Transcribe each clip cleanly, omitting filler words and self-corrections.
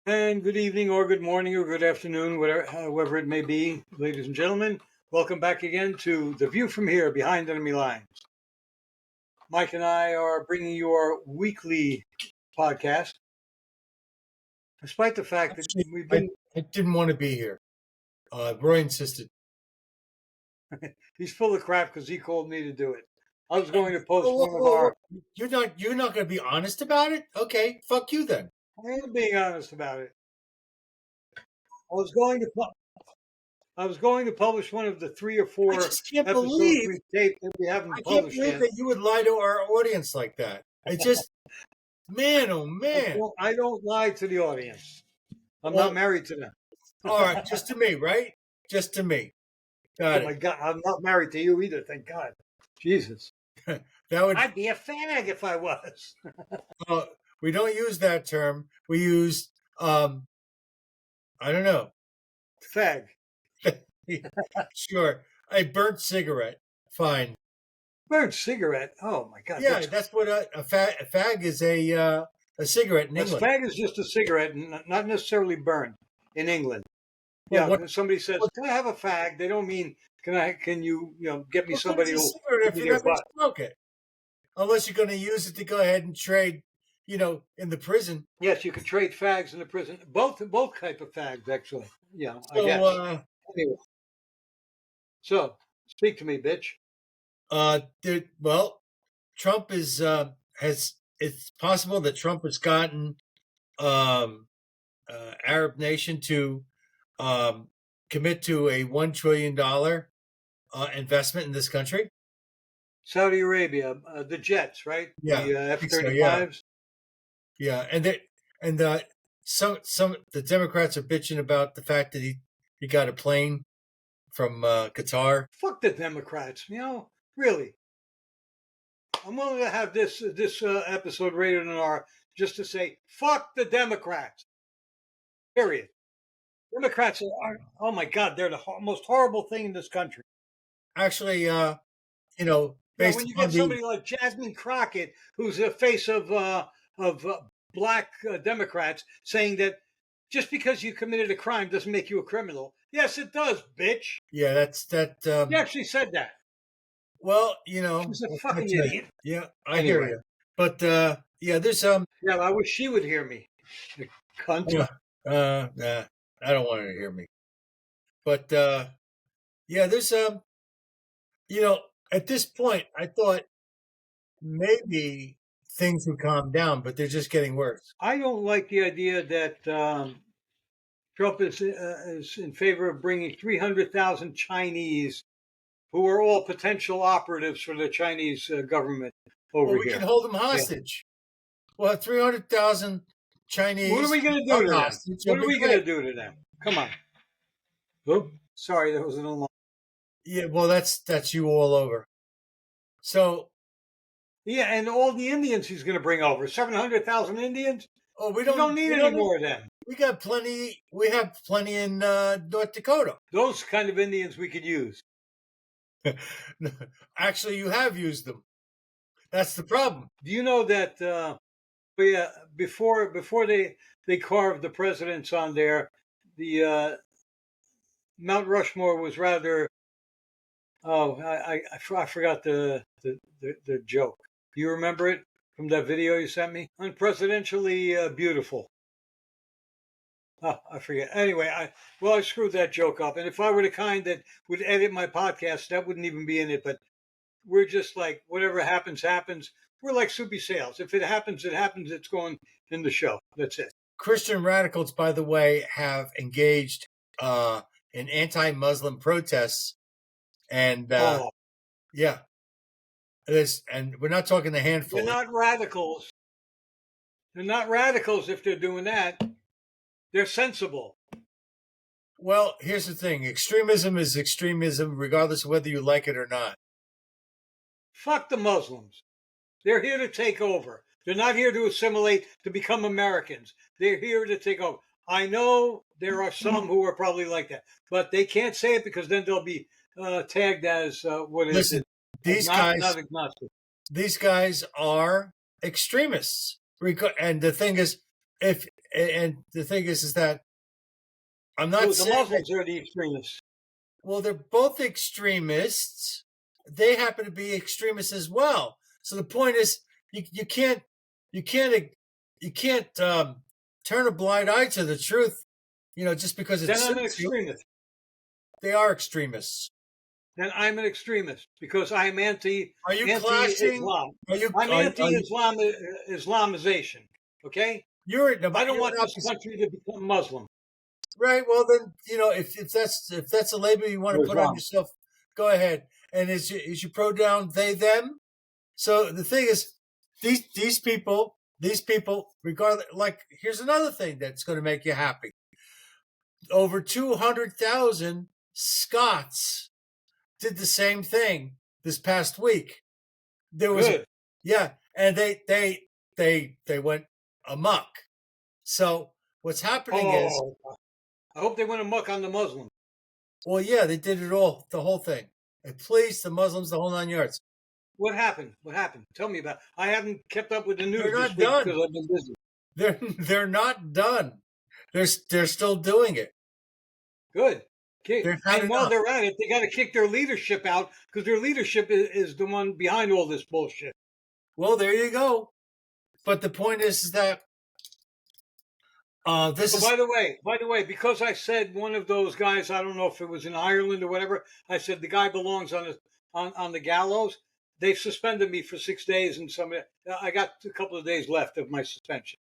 And good evening, or good morning, or good afternoon, whatever, however it may be, ladies and gentlemen. Welcome back again to The View from Here, Behind Enemy Lines. Mike and I are bringing you our weekly podcast, despite the fact that Actually, we've I, been. I didn't want to be here. Roy insisted. He's full of crap because he called me to do it. I was going to post Whoa, whoa, one of whoa, our. whoa. You're not going to be honest about it? Okay, fuck you then. I am being honest about it. I was going to. I was going to publish one of the 3 or I 4 just can't episodes believe. we've taped that we I haven't can't published believe yet. that you would lie to our audience like that. It just, man, oh man. I don't lie to the audience. I'm not Well, married to them. all right, just to me, right? Just to me. Oh Got my it. God, I'm not married to you either, thank God. Jesus. That would. I'd be a fag if I was. We don't use that term. We use, I don't know. Fag. Sure, a burnt cigarette. Fine. Burnt cigarette. Oh my God. Yeah, that's what a fag is, a cigarette in A England. fag is just a cigarette, not necessarily burned in England. Well, Yeah, what, when somebody says, what "Can I have a fag?" They don't mean, Can you, get me what good somebody is a who'll cigarette give if me you're their not going butt? to smoke it? Unless you're going to use it to go ahead and trade, in the prison. Yes, you can trade fags in the prison. Both type of fags, actually. Yeah, I So, guess. Anyway, so speak to me, bitch. well, Trump has. It's possible that Trump has gotten Arab nation to um, commit to a $1 trillion investment in this country. Saudi Arabia, the jets, right? Yeah, The I think so. Yeah, F-35s. yeah, and some the Democrats are bitching about the fact that he got a plane from Qatar. Fuck the Democrats. Really. I'm willing to have this episode rated an R just to say fuck the Democrats. Period. Democrats oh my God, they're the most horrible thing in this country. Actually, Yeah, based when you upon get the somebody like Jasmine Crockett, who's the face of black Democrats, saying that just because you committed a crime doesn't make you a criminal. Yes, it does, bitch. yeah, that's that. She actually said that. Well, She's a what can I fucking tell you? idiot. Yeah, I hear Anyway, you. But yeah, there's yeah, I wish she would hear me. The cunt. nah, I don't want her to hear me. But yeah, there's at this point, I thought maybe things would calm down, but they're just getting worse. I don't like the idea that Trump is in favor of bringing 300,000 Chinese who are all potential operatives for the Chinese government over Well, we here. can hold them Yeah. hostage. Well, 300,000 What are Chinese we going to do held to them? hostage. What It'll are be we going to great. do to them? Come on. Oop, sorry, that was an alarm. Yeah, well, that's you all over. So, Yeah, and all the Indians he's going to bring over 700,000 Indians. oh, We don't need any more of them. We got plenty. We have plenty in North Dakota. Those kind of Indians we could use. Actually, you have used them. That's the problem. Do you know that? Before they carved the presidents on there, the Mount Rushmore was rather. Oh, I forgot the joke. Do you remember it from that video you sent me? Unpresidentially beautiful. Oh, I forget. Anyway, I screwed that joke up. And if I were the kind that would edit my podcast, that wouldn't even be in it. But we're just like whatever happens, happens. We're like Soupy Sales. If it happens, it happens. It's going in the show. That's it. Christian radicals, by the way, have engaged in anti-Muslim protests, and yeah, and we're not talking a handful. They're not radicals. They're not radicals if they're doing that. They're sensible. Well, here's the thing: extremism is extremism, regardless of whether you like it or not. Fuck the Muslims. They're here to take over. They're not here to assimilate to become Americans. They're here to take over. I know there are some who are probably like that, but they can't say it because then they'll be tagged as what is Listen, it? these Not guys, agnostic. these guys are extremists. And the thing is, if and the thing is that I'm not The saying that. Muslims are the extremists. Well, they're both extremists. They happen to be extremists as well. So the point is, you can't you can't you can't turn a blind eye to the truth. Just because it Then I'm an suits you. extremist. They are extremists. Then I'm an extremist because I'm Are you clashing? anti-Islam. Are you? I'm Are you? anti-Islam Islamization. Okay, You're I don't you're want an this opposite. country to become Muslim Right. Well, then if that's a label you want or to put on Islam. yourself, go ahead. And is your pronoun they them? So the thing is, these people, regardless. Like, here's another thing that's going to make you happy. Over 200,000 Scots did the same thing this past week. There was, Good. yeah, and they went amok. So what's happening is, Oh, I hope they went amok on the Muslims. well, yeah, they did it all, the whole thing. It pleased the Muslims, the whole 9 yards. What happened? What happened? Tell me about it. I haven't kept up with the news They're this not week done. because I've been busy. They're not done. They're still doing it. Good. Okay. They've had And while enough. they're at it, they got to kick their leadership out because their leadership is the one behind all this bullshit. Well, there you go. But the point is that this So is. by the way, because I said one of those guys, I don't know if it was in Ireland or whatever, I said the guy belongs on the gallows. They suspended me for 6 days, and I got a couple of days left of my suspension.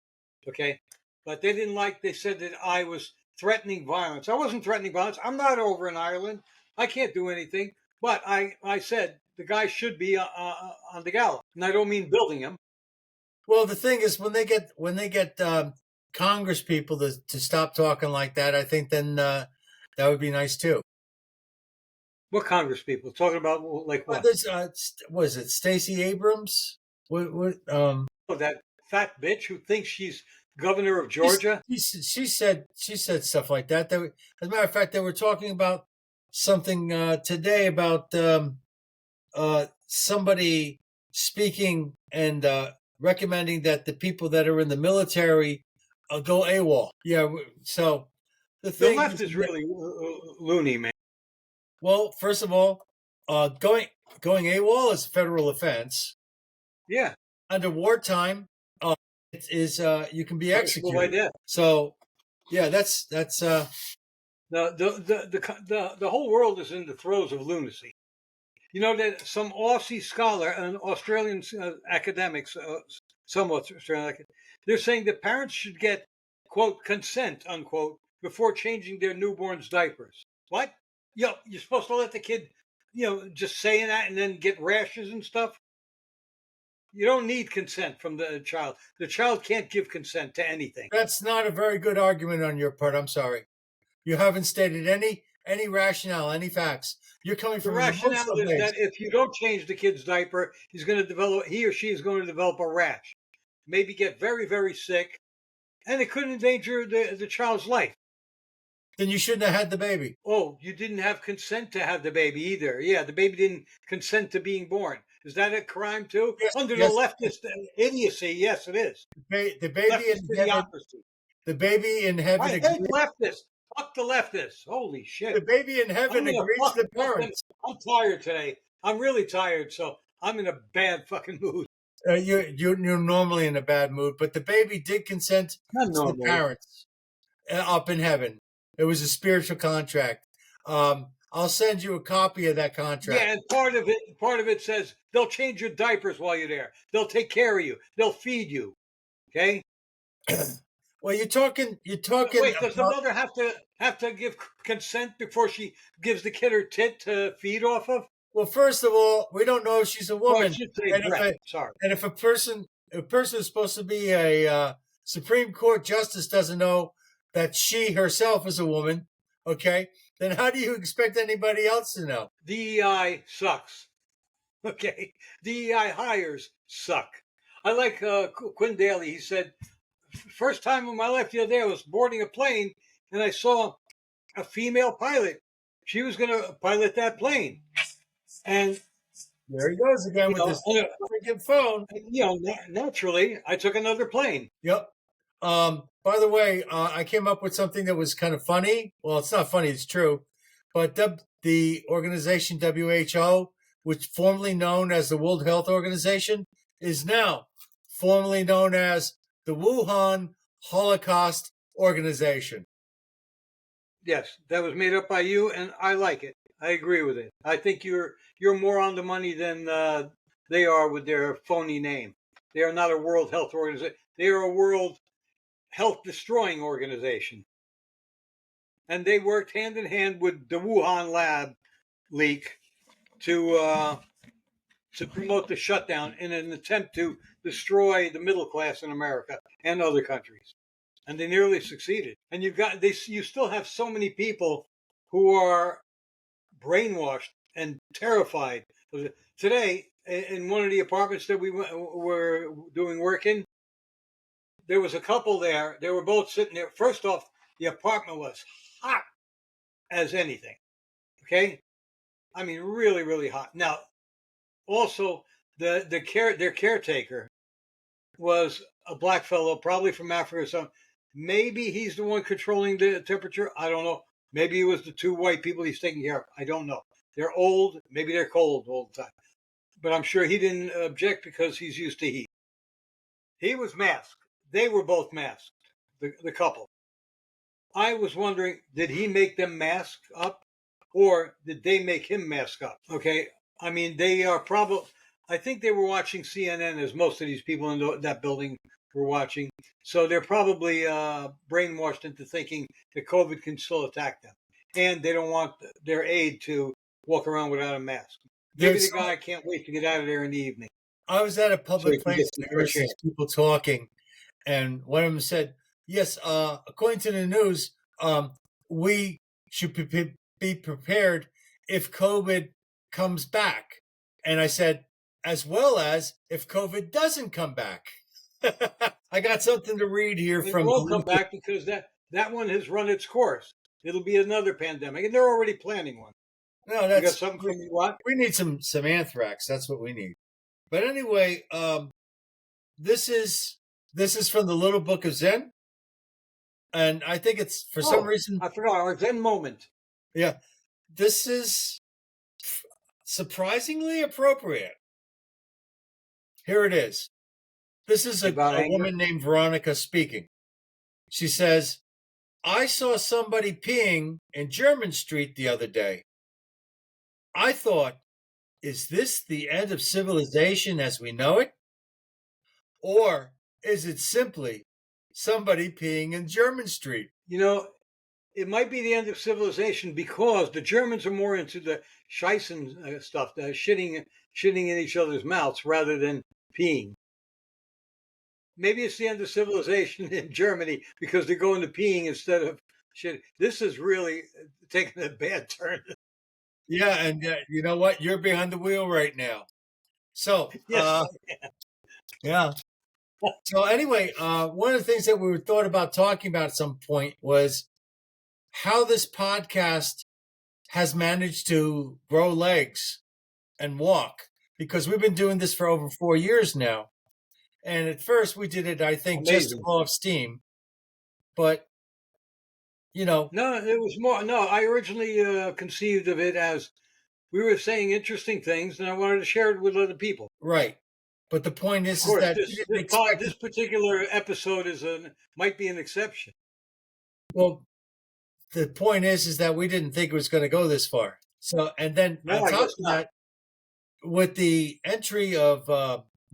Okay, but they didn't like. They said that I was threatening violence. I wasn't threatening violence. I'm not over in Ireland. I can't do anything. But I said the guy should be on the gallows, and I don't mean building him. Well, the thing is, when they get Congress people to stop talking like that, I think then that would be nice too. What Congress people talking about? Like what? There's was it Stacey Abrams? Oh, that fat bitch who thinks she's governor of Georgia. She said stuff like that. As a matter of fact, they were talking about something today about somebody speaking and recommending that the people that are in the military go AWOL. Yeah. So the The thing left is really loony, man. well, first of all, going AWOL is a federal offense. Yeah, Under wartime, it is you can be punishable by executed. death. So, yeah, that's The whole world is in the throes of lunacy. You know that some Aussie scholar and Australian academics, somewhat Australian, they're saying that parents should get quote consent unquote before changing their newborns' diapers. What? You're supposed to let the kid, just saying that and then get rashes and stuff. You don't need consent from the child. The child can't give consent to anything. that's not a very good argument on your part. I'm sorry. You haven't stated any rationale, any facts. You're coming The from an rationale emotional is base. that if you don't change the kid's diaper, he or she is going to develop a rash, maybe get very, very sick, and it could endanger the child's life. Then you shouldn't have had the baby. Oh, you didn't have consent to have the baby either. Yeah, the baby didn't consent to being born. Is that a crime too? Yes, Under the yes. leftist idiocy, yes, it is. The baby in Leftist heaven. idiocracy. The baby in heaven I hate agrees. leftists. Fuck the leftists. Holy The shit. baby in I'm heaven gonna agrees fuck to the them. parents. I'm tired today. I'm really tired, so I'm in a bad fucking mood. You're normally in a bad mood, but the baby did consent Not to the normally. parents up in heaven. It was a spiritual contract. I'll send you a copy of that contract. Yeah, and part of it says they'll change your diapers while you're there. They'll take care of you. They'll feed you. Okay. Well, you're talking. Wait, does the mother have to give consent before she gives the kid her tit to feed off of? Well, first of all, we don't know if she's a Well, I woman. should say And breast. Sorry. if a person is supposed to be a Supreme Court justice doesn't know that she herself is a woman, okay, then how do you expect anybody else to know? DEI sucks. Okay, DEI hires suck. I like Quinn Daly. He said, first time in my life the other day, I was boarding a plane and I saw a female pilot. She was going to pilot that plane. And there he goes again with this freaking phone. Naturally, I took another plane. Yep. By the way, I came up with something that was kind of funny. Well, it's not funny; it's true. But the organization WHO, which formerly known as the World Health Organization, is now formerly known as the Wuhan Holocaust Organization. Yes, that was made up by you, and I like it. I agree with it. I think you're more on the money than they are with their phony name. They are not a World Health Organization. They are a World Health Destroying Organization, and they worked hand in hand with the Wuhan lab leak to promote the shutdown in an attempt to destroy the middle class in America and other countries. And they nearly succeeded. And you still have so many people who are brainwashed and terrified. Today, in one of the apartments that we were doing work in, there was a couple there. They were both sitting there. First off, the apartment was hot as anything. Okay, I mean, really, really hot. Now, also, their caretaker was a black fellow, probably from Africa or something. Maybe he's the one controlling the temperature. I don't know. Maybe it was the two white people he's taking care of. I don't know. They're old. Maybe they're cold all the time. But I'm sure he didn't object because he's used to heat. He was masked. They were both masked, the couple. I was wondering, did he make them mask up or did they make him mask up? Okay. I mean, they are probably, I think they were watching CNN as most of these people in that building were watching. So they're probably brainwashed into thinking that COVID can still attack them. And they don't want their aide to walk around without a mask. Maybe the guy can't wait to get out of there in the evening. I was at a So public he can place get and some there was fresh air. these people talking, and one of them said, "Yes, according to the news, we should be prepared if COVID comes back." And I said, "As well as if COVID doesn't come back." I got something to read here It from won't come back because that one has run its course. It'll be another pandemic, and they're already planning one. No, You got that's something from me, what? we need some anthrax. That's what we need. But anyway, this is from the Little Book of Zen, and I think it's for some reason. I forgot our Zen moment. Yeah, this is surprisingly appropriate. Here it is. This is a woman named Veronica speaking. She says, "I saw somebody peeing in German Street the other day. I thought, is this the end of civilization as we know it? Or is it simply somebody peeing in German Street?" You know, it might be the end of civilization because the Germans are more into the scheissen stuff, the shitting in each other's mouths rather than peeing. Maybe it's the end of civilization in Germany because they're going to peeing instead of shit. This is really taking a bad turn. Yeah, and you know what? You're behind the wheel right now. So, Yes. yeah. So anyway, one of the things that we thought about talking about at some point was how this podcast has managed to grow legs and walk, because we've been doing this for over 4 years now. And at first we did it, I think, just to Amazing. blow off steam. But, you know. No, it was more. No, I originally conceived of it as we were saying interesting things, and I wanted to share it with other people. Right. But the point Of is course, that we didn't expect this particular episode might be an exception. Well, the point is that we didn't think it was going to go this far. So, and then No, on I top guess of not. that, with the entry of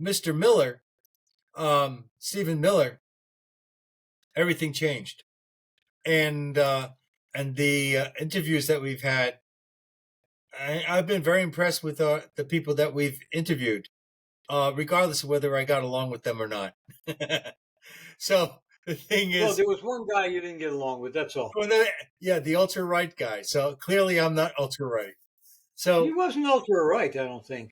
Mr. Miller, Stephen Miller, everything changed. And the interviews that we've had, I've been very impressed with the people that we've interviewed, regardless of whether I got along with them or not. So the thing is, Well, there was one guy you didn't get along with. That's all. yeah, the ultra right guy. So clearly, I'm not ultra right. So He wasn't ultra right, I don't think.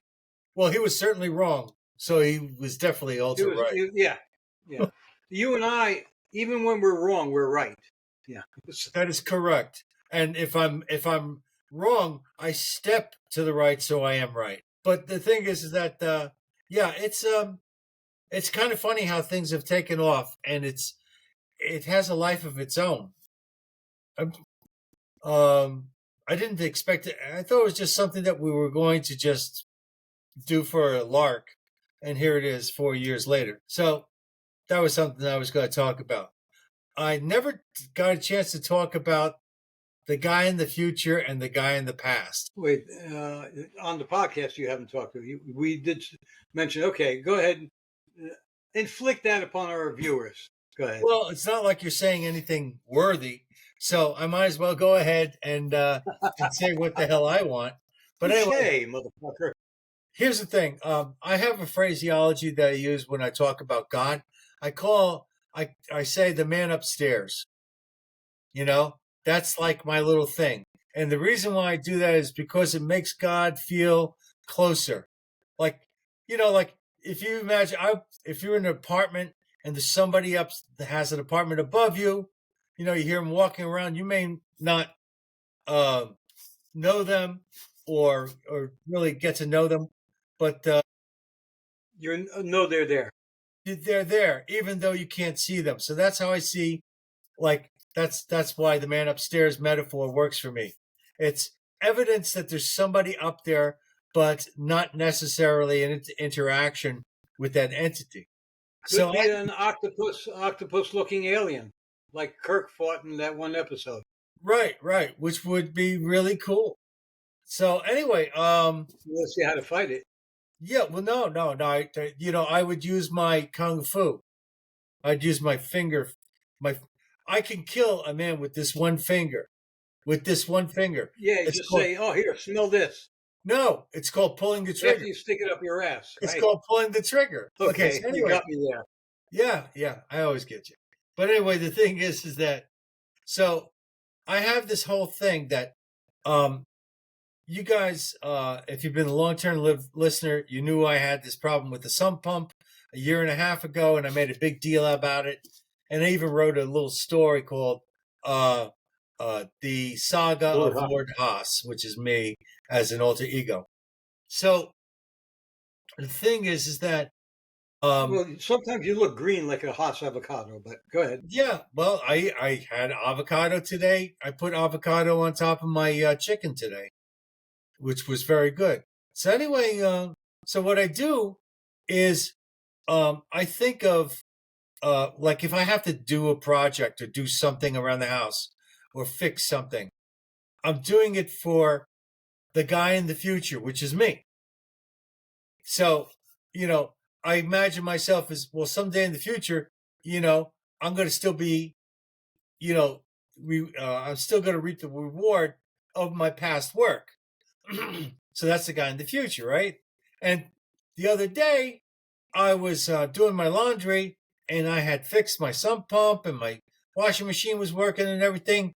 well, he was certainly wrong. So he was definitely ultra right. Yeah, yeah. You and I, even when we're wrong, we're right. Yeah, That is correct. And if I'm wrong, I step to the right, so I am right. But the thing is that yeah, it's kind of funny how things have taken off, and it has a life of its own. I didn't expect it. I thought it was just something that we were going to just do for a lark, and here it is 4 years later. So that was something I was going to talk about. I never got a chance to talk about the guy in the future and the guy in the past. Wait, on the podcast you haven't talked to. We did mention. Okay, go ahead. Inflict that upon our viewers. Go ahead. Well, it's not like you're saying anything worthy, so I might as well go ahead and say what the hell I want. But anyway, Touche, motherfucker. here's the thing. I have a phraseology that I use when I talk about God. I say the man upstairs. You know, that's like my little thing. And the reason why I do that is because it makes God feel closer. Like, like if you imagine, if you're in an apartment and there's somebody up that has an apartment above you, you hear them walking around. You may not uh, know them or really get to know them, but they're there. they're there, even though you can't see them. So that's how I see. Like that's why the man upstairs metaphor works for me. It's evidence that there's somebody up there, but not necessarily an interaction with that entity. Could be an octopus looking alien, like Kirk fought in that one episode. Right, which would be really cool. So anyway, We'll see how to fight it. Yeah, well, no. I would use my kung fu. I'd use my finger. I can kill a man with this one finger. With this one finger. Yeah, you just say, "Oh, here, smell this." No, it's called pulling the trigger. After you stick it up your ass. It's called pulling the trigger. Okay, so anyway, you got me there. Yeah, I always get you. But anyway, the thing is that so I have this whole thing that you guys, if you've been a long-term listener, you knew I had this problem with the sump pump a year and a half ago, and I made a big deal about it. And I even wrote a little story called The Saga of Lord Haas, which is me as an alter ego. So the thing is that well, sometimes you look green like a Haas avocado, but go ahead. Yeah, well, I had avocado today. I put avocado on top of my chicken today, which was very good. So anyway, so what I do is I think of like if I have to do a project or do something around the house or fix something, I'm doing it for the guy in the future, which is me. So, I imagine myself as, well, someday in the future, I'm going to still be, I'm still going to reap the reward of my past work. So that's the guy in the future, right? And the other day, I was doing my laundry and I had fixed my sump pump and my washing machine was working and everything.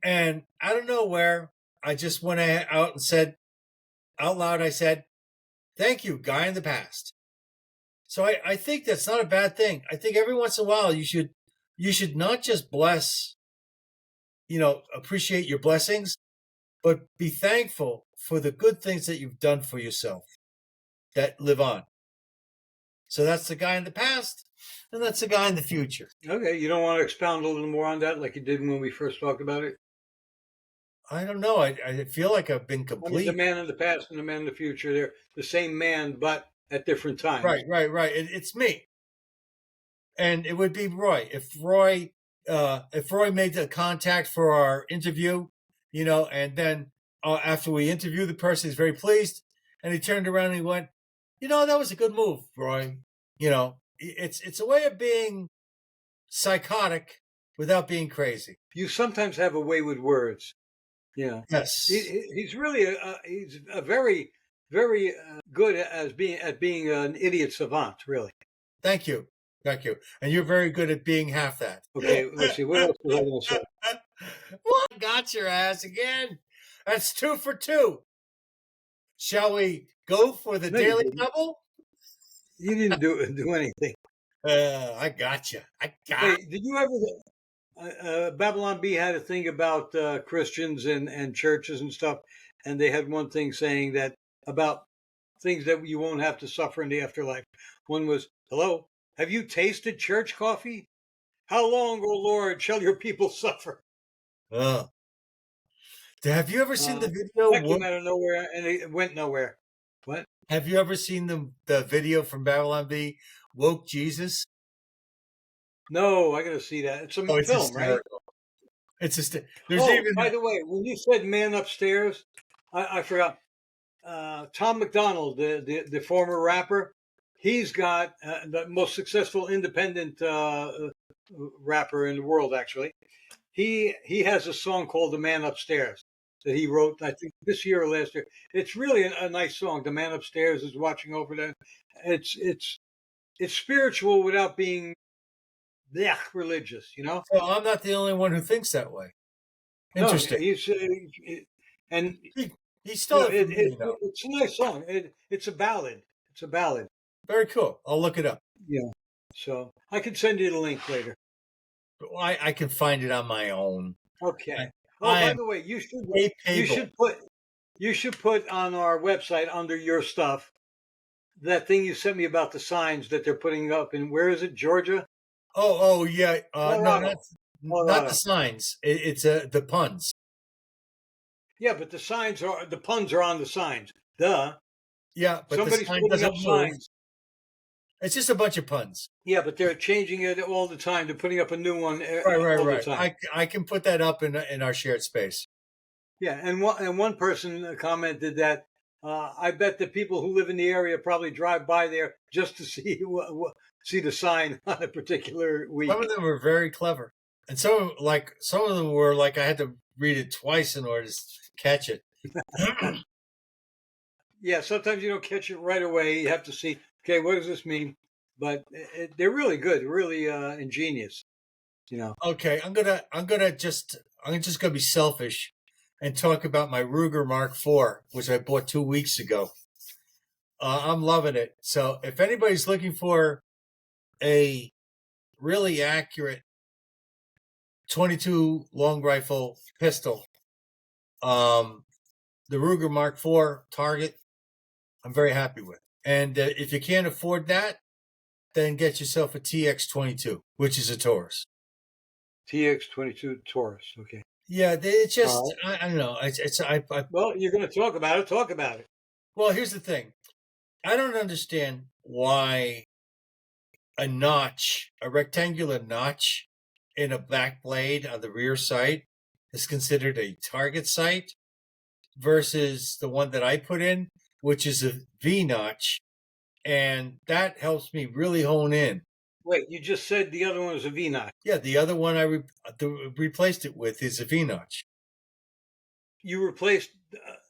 And out of nowhere, I just went out and said, out loud, I said, "Thank you, guy in the past." So I think that's not a bad thing. I think every once in a while you should not just appreciate your blessings, but be thankful for the good things that you've done for yourself that live on. So that's the guy in the past, and that's the guy in the future. Okay, you don't want to expound a little more on that like you did when we first talked about it? I don't know. I feel like I've been complete. I mean, the man in the past and the man in the future, they're the same man, but at different times. Right. It's me. And it would be Roy. If Roy made the contact for our interview, and then after we interviewed the person, he's very pleased, and he turned around and he went, "That was a good move, Roy." It's a way of being psychotic without being crazy. You sometimes have a way with words. Yeah. Yes. He's really he's a very, very good at being an idiot savant. Really. Thank you. And you're very good at being half that. Okay, let's see. What else was I going to say? Well, got your ass again. That's 2 for 2. Shall we go for the daily double? You didn't do anything. I got you. Hey, did you ever? Babylon B had a thing about Christians and churches and stuff, and they had one thing saying that about things that you won't have to suffer in the afterlife. One was, "Hello, have you tasted church coffee?" How long, O Lord, shall your people suffer? Uh, have you ever seen Uh, the video? that came out of nowhere and it went nowhere. What? Have you ever seen the video from Babylon B? Woke Jesus? No, I got to see that. It's a Oh, it's film, right? hysterical. It's just there's Oh, even by the way, when you said man upstairs, I forgot. Tom McDonald, the former rapper, he's got the most successful independent rapper in the world. Actually, he has a song called "The Man Upstairs" that he wrote, I think, this year or last year. It's really a nice song. The man upstairs is watching over them. It's spiritual without being blech, religious. You know? so I'm not the only one who thinks that way. No, Interesting. and He, he you stole know it from me, you know. it's a nice song. It's a ballad. It's a ballad. Very cool. I'll look it up. Yeah. So I can send you the link later. I can find it on my own. Okay. Oh, I by am the way, you capable. should put on our website under your stuff that thing you sent me about the signs that they're putting up in, where is it, Georgia? Oh yeah. No, Colorado. not the Colorado. signs. It's the puns. Yeah, but the puns are on the signs. Duh. Yeah, but the Somebody's sign putting up doesn't move. signs. It's just a bunch of puns. Yeah, but they're changing it all the time. They're putting up a new one Right, all the right. time. I can put that up in our shared space. Yeah, and one person commented that I bet the people who live in the area probably drive by there just to see see the sign on a particular Some week. of them were very clever, and some of them were like I had to read it twice in order to catch it. Yeah, sometimes you don't catch it right away. You have to see, okay, what does this mean? But they're really good, really ingenious. You know. Okay, I'm just gonna be selfish and talk about my Ruger Mark IV, which I bought 2 weeks ago. I'm loving it. So if anybody's looking for a really accurate 22 long rifle pistol, the Ruger Mark IV Target, I'm very happy with. And if you can't afford that, then get yourself a TX22, which is a Taurus. TX22 Taurus. Okay. Yeah, it's just All right. I don't know. Well, you're going to talk about it. Talk about it. Well, here's the thing. I don't understand why a rectangular notch in a back blade on the rear sight is considered a target sight versus the one that I put in, which is a V notch, and that helps me really hone in. Wait, you just said the other one was a V notch. Yeah, the other one I replaced it with is a V notch. You replaced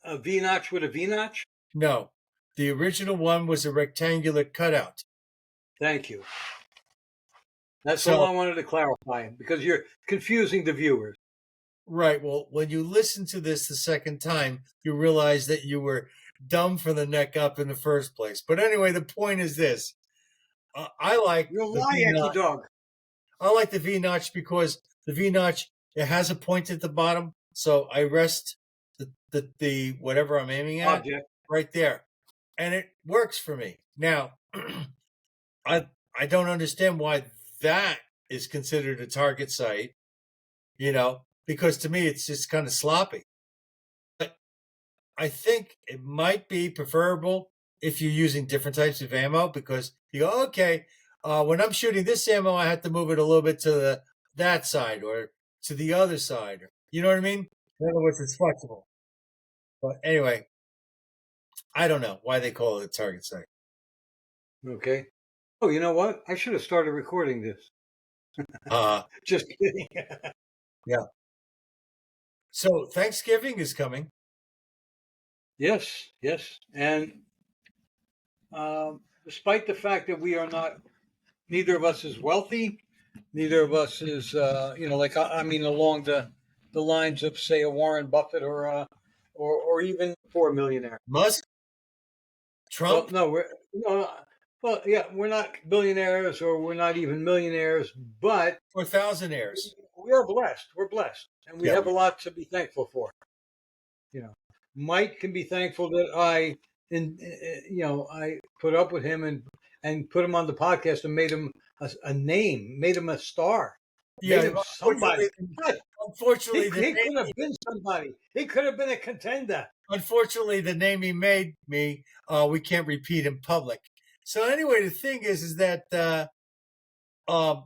a V notch with a V notch? No, the original one was a rectangular cutout. Thank you. That's all So, I wanted to clarify because you're confusing the viewers. right, well, when you listen to this the second time, you realize that you were dumb from the neck up in the first place. But anyway, the point is this: I like You're the V lying, notch. dog. I like the V notch because the V notch it has a point at the bottom, so I rest the whatever I'm aiming at Object. right there, and it works for me. Now, I don't understand why that is considered a target sight, because to me it's just kind of sloppy. But I think it might be preferable if you're using different types of ammo because you go, okay, when I'm shooting this ammo, I have to move it a little bit to that side or to the other side. You know what I mean? In other words, it's flexible. But anyway, I don't know why they call it a target sight. Okay. Oh, you know what? I should have started recording this. Uh, Just kidding. yeah. So Thanksgiving is coming. Yes, yes. And despite the fact that we are not, neither of us is wealthy, neither of us is, like I mean, along the lines of say a Warren Buffett or even for a millionaire. Musk, Well, Trump, no, well, yeah, we're not billionaires or we're not even millionaires, but or thousandaires. we are blessed. We're blessed, and we Yeah, have a lot to be thankful for. You know, Mike can be thankful that I put up with him and put him on the podcast and made him a name, made him a star. Yeah, made him somebody. unfortunately, the He could name, have been somebody. He could have been a contender. unfortunately, the name he made me, we can't repeat in public. So anyway, the thing is that um,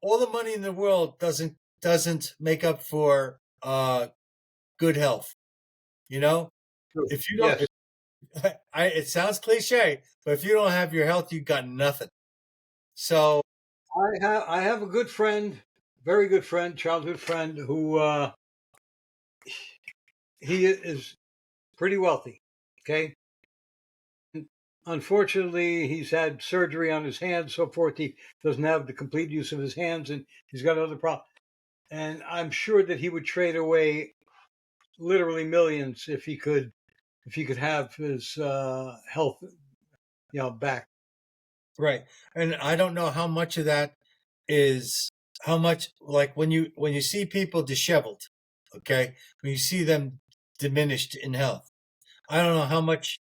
all the money in the world doesn't make up for good health. You know, True. if you don't, Yes. it sounds cliche, but if you don't have your health, you got nothing. So I have a good friend, very good friend, childhood friend, who he is pretty wealthy. Okay. Unfortunately, he's had surgery on his hands, so forth. He doesn't have the complete use of his hands, and he's got other problems. And I'm sure that he would trade away literally millions if he could have his health, back. right, and I don't know how much of that is how much like when you see people disheveled, okay, when you see them diminished in health. I don't know how much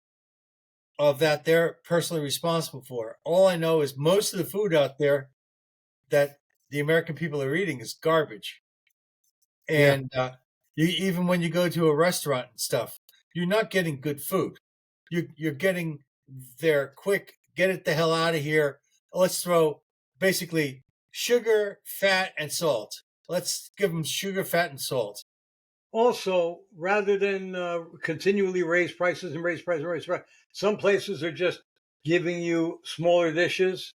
of that they're personally responsible for. All I know is most of the food out there that the American people are eating is garbage. Yeah. And even when you go to a restaurant and stuff, you're not getting good food. You're getting there quick. Get it the hell out of here. Let's throw basically sugar, fat, and salt. Let's give them sugar, fat, and salt. Also, rather than continually raise prices and raise prices, some places are just giving you smaller dishes.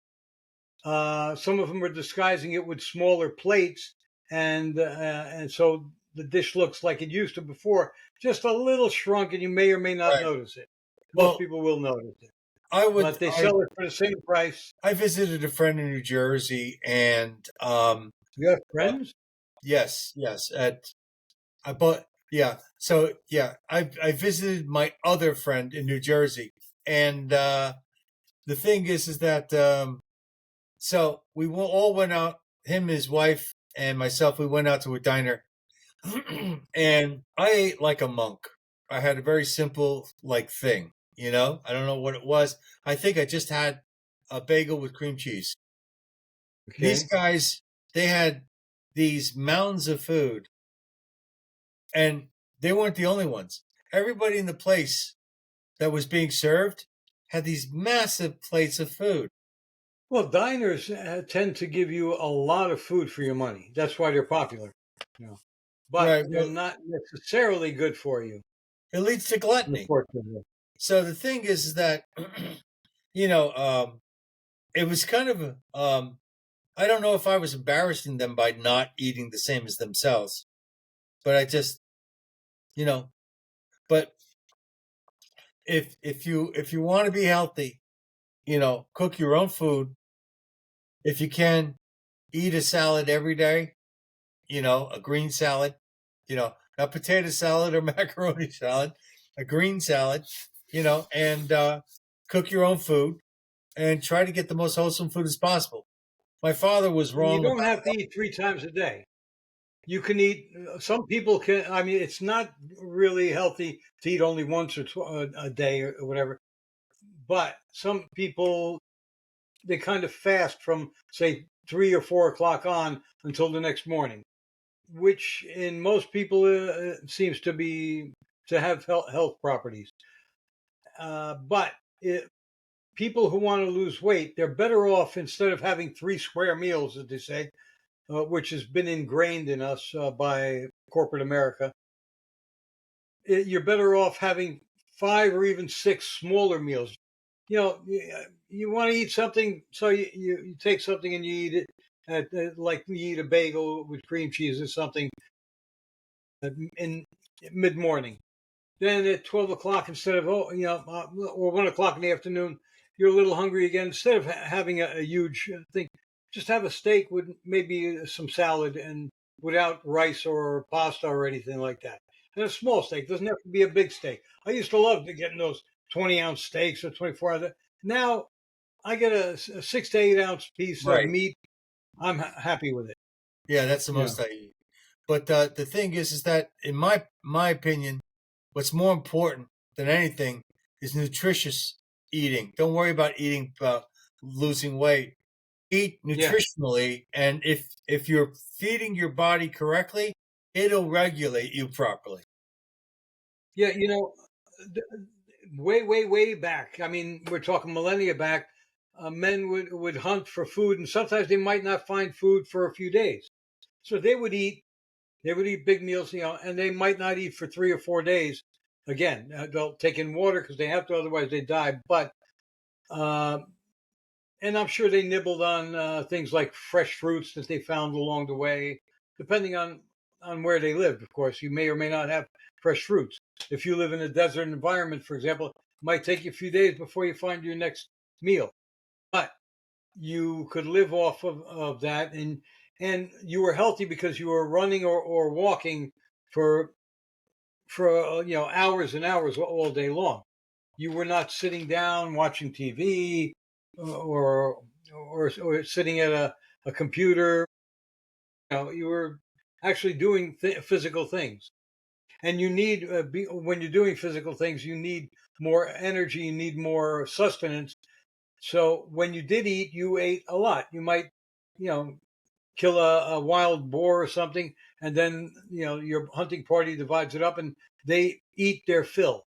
Some of them are disguising it with smaller plates, and so the dish looks like it used to before, just a little shrunk, and you may or may not Right. notice it. Most Well, people will notice it, I would. but they sell it for the same price. I visited a friend in New Jersey, and You have uh, friends? yes, yes, at I bought. Yeah, so yeah, I visited my other friend in New Jersey, and the thing is that so we all went out. Him, his wife, and myself. We went out to a diner, and I ate like a monk. I had a very simple like thing. I don't know what it was. I think I just had a bagel with cream cheese. These Okay. guys, they had these mounds of food, and they weren't the only ones. Everybody in the place that was being served had these massive plates of food. Well, diners tend to give you a lot of food for your money. That's why they're popular. You know. But Right. they're Well, not necessarily good for you, it leads to gluttony. unfortunately. So the thing is that, you know, it was kind of, I don't know if I was embarrassing them by not eating the same as themselves, but I just, you know, but if you want to be healthy, cook your own food. If you can, eat a salad every day, a green salad, a potato salad or macaroni salad, a green salad, and cook your own food and try to get the most wholesome food as possible. My father was You wrong don't about have to eat three times a day. You can eat. Some people can. I mean, it's not really healthy to eat only once or a day or whatever. But some people they kind of fast from say 3 or 4 o'clock on until the next morning, which in most people seems to have health properties. But people who want to lose weight, they're better off instead of having three square meals, as they say, which has been ingrained in us by corporate America. You're better off having five or even six smaller meals. You want to eat something, so you take something and you eat it, like you eat a bagel with cream cheese or something in mid morning. Then at 12 o'clock, instead of, or 1 o'clock in the afternoon, you're a little hungry again. Instead of having a huge thing, just have a steak with maybe some salad and without rice or pasta or anything like that. And a small steak doesn't have to be a big steak. I used to love to get those 20-ounce steaks or 24-ounce. Now I get a 6 to 8 ounce piece of right. meat. I'm happy with it. Yeah, that's the Yeah. most I eat. But the thing is that in my opinion, what's more important than anything is nutritious eating. Don't worry about eating losing weight. eat Yeah. nutritionally, and if you're feeding your body correctly, it'll regulate you properly. Yeah, way, way, way back. I mean, we're talking millennia back. Men would hunt for food, and sometimes they might not find food for a few days. So they would eat. They would eat big meals, and they might not eat for 3 or 4 days. Again, they'll take in water because they have to, otherwise they die. But uh, and I'm sure they nibbled on things like fresh fruits that they found along the way, depending on where they lived. Of course, you may or may not have fresh fruits. If you live in a desert environment, for example, it might take you a few days before you find your next meal. But you could live off of that, and you were healthy because you were running or walking for hours and hours all day long. You were not sitting down watching TV or sitting at a computer. You were actually doing physical things, and you need when you're doing physical things, you need more energy, you need more sustenance. So when you did eat, you ate a lot. You might, you know, kill a wild boar or something, and then your hunting party divides it up, and they eat their fill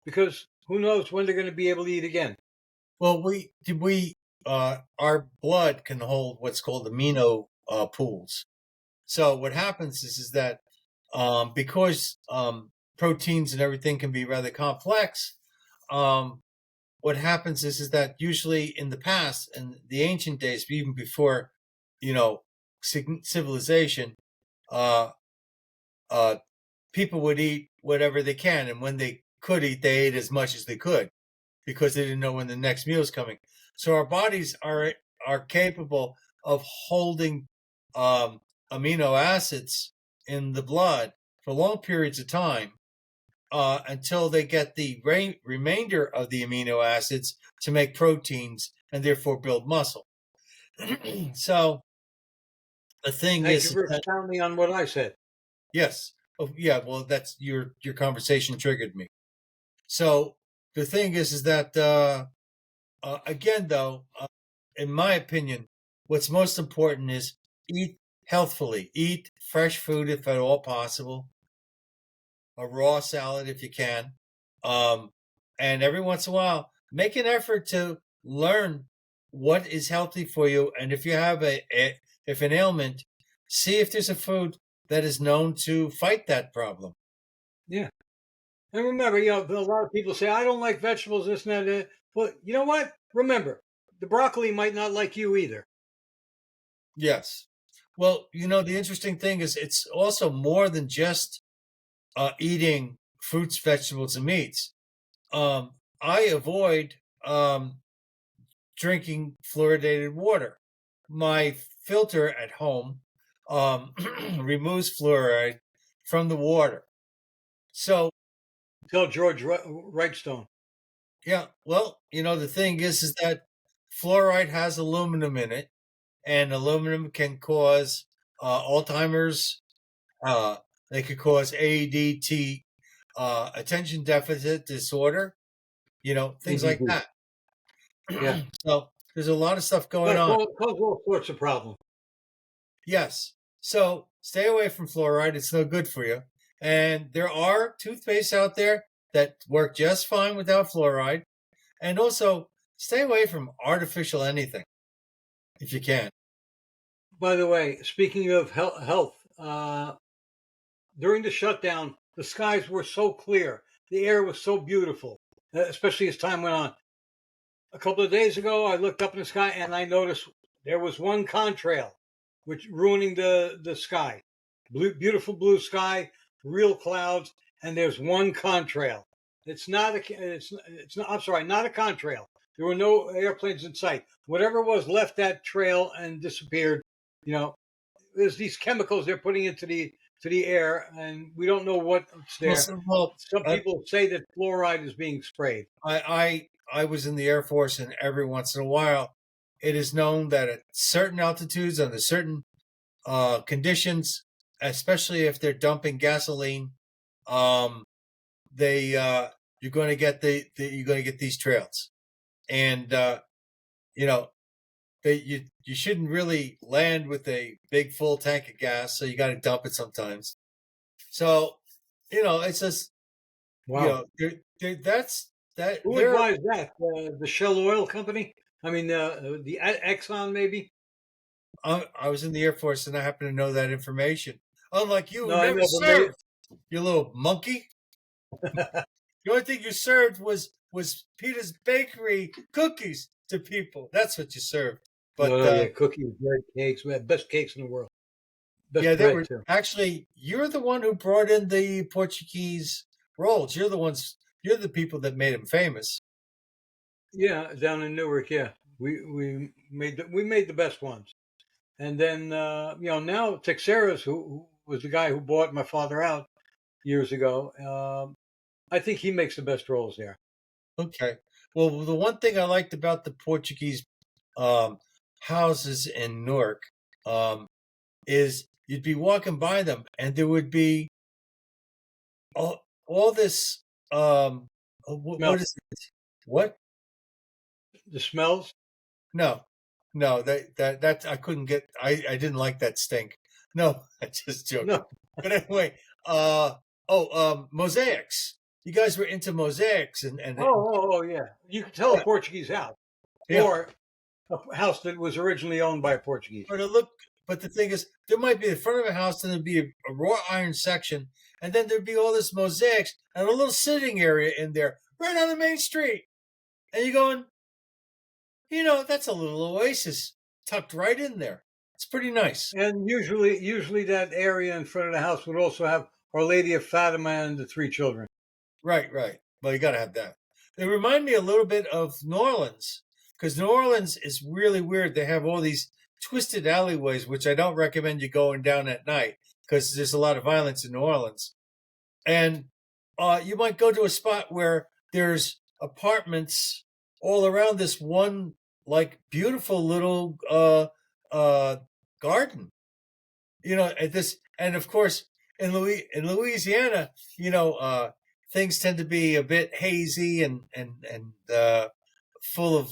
because who knows when they're going to be able to eat again. Well, our blood can hold what's called amino pools. So what happens is that because proteins and everything can be rather complex, um, what happens is that usually in the past, in the ancient days, even before you know civilization, uh, uh, people would eat whatever they can, and when they could eat, they ate as much as they could because they didn't know when the next meal is coming. So our bodies are capable of holding um, amino acids in the blood for long periods of time until they get the remainder of the amino acids to make proteins and therefore build muscle. So the thing Thank you is for that expounding on what I said. yes, oh, yeah, well, that's your conversation triggered me. So the thing is that again, though, in my opinion, what's most important is eat healthfully, eat fresh food if at all possible, a raw salad if you can, um, and every once in a while, make an effort to learn what is healthy for you. And if you have if an ailment, see if there's a food that is known to fight that problem. Yeah. And remember, a lot of people say, I don't like vegetables, this and that. Well, you know what? Remember, the broccoli might not like you either. Yes. Well, the interesting thing is it's also more than just eating fruits, vegetables, and meats. I avoid drinking fluoridated water. My filter at home removes fluoride from the water. So, Tell George Wrightstone. yeah, well, the thing is that fluoride has aluminum in it, and aluminum can cause Alzheimer's. Uh, they could cause ADT, attention deficit disorder, things like ADD. that. Yeah. So there's a lot of stuff going Well, on. cause all sorts of problems. Yes. So stay away from fluoride. It's no good for you. And there are toothpastes out there that work just fine without fluoride. And also stay away from artificial anything if you can. By the way, speaking of health, during the shutdown, the skies were so clear. The air was so beautiful, especially as time went on. A couple of days ago, I looked up in the sky and I noticed there was one contrail, which ruining the sky. Beautiful blue sky, real clouds, and there's one contrail. It's not. I'm sorry, not a contrail. There were no airplanes in sight. Whatever it was left that trail and disappeared. You know, there's these chemicals they're putting into the air, and we don't know what's Well, there. well Some people say that fluoride is being sprayed. I was in the Air Force, and every once in a while, it is known that at certain altitudes, under certain conditions, especially if they're dumping gasoline, um, they you're going to get you're going to get these trails, and you know that you shouldn't really land with a big full tank of gas, so you got to dump it sometimes. So, it's just Wow. that's that Who there. advised that? The Shell Oil Company? I mean, the Exxon, maybe? I was in the Air Force and I happen to know that information. Unlike you, No, who I never know, but maybe. served, you little monkey. The only thing you served was Peter's Bakery cookies to people. That's what you served. No, But no, yeah, cookies, bread, cakes, we had best cakes in the world. Best yeah, they bread were too. actually. You're the one who brought in the Portuguese rolls. You're the ones. You're the people that made them famous. Yeah, down in Newark, yeah, we made the best ones. And then now Texeras, who was the guy who bought my father out years ago, I think he makes the best rolls there. Okay. Well, the one thing I liked about the Portuguese um, houses in Newark um, is you'd be walking by them and there would be all this. What Smell is it? What? the smells. No, no. That I couldn't get. I didn't like that stink. No, I'm just joking. No, But anyway, mosaics. You guys were into mosaics oh, yeah. You could tell a yeah, Portuguese house yeah. or a house that was originally owned by a Portuguese. But but the thing is, there might be the front of a house, and there'd be a wrought iron section, and then there'd be all this mosaics and a little sitting area in there, right on the main street. And you're going, that's a little oasis tucked right in there. It's pretty nice. And usually that area in front of the house would also have Our Lady of Fatima and the three children. Right, right. Well, you got to have that. They remind me a little bit of New Orleans, because New Orleans is really weird. They have all these twisted alleyways, which I don't recommend you going down at night because there's a lot of violence in New Orleans. And you might go to a spot where there's apartments all around this one, like, beautiful little uh, garden. At this, and of course, in Louisiana, things tend to be a bit hazy and full of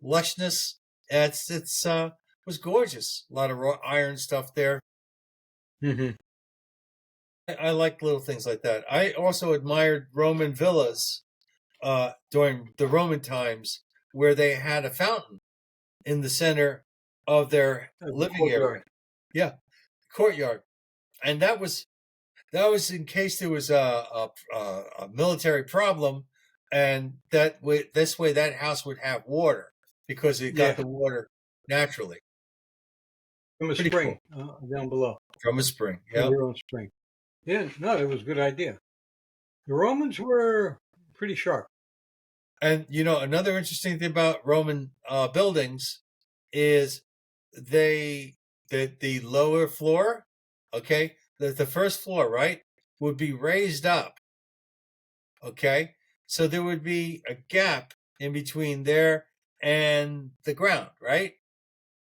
lushness. It was gorgeous. A lot of raw iron stuff there. Mm-hmm. I like little things like that. I also admired Roman villas during the Roman times, where they had a fountain in the center of their The living area. courtyard. Yeah, courtyard, and that was in case there was a military problem, and this way that house would have water because it got Yeah, the water naturally. from a Pretty spring cool. down below, From a spring. from Yep. their own spring. Yeah, no, it was a good idea. The Romans were pretty sharp. And another interesting thing about Roman buildings is the lower floor, okay, the first floor, right, would be raised up, okay, so there would be a gap in between there and the ground, right,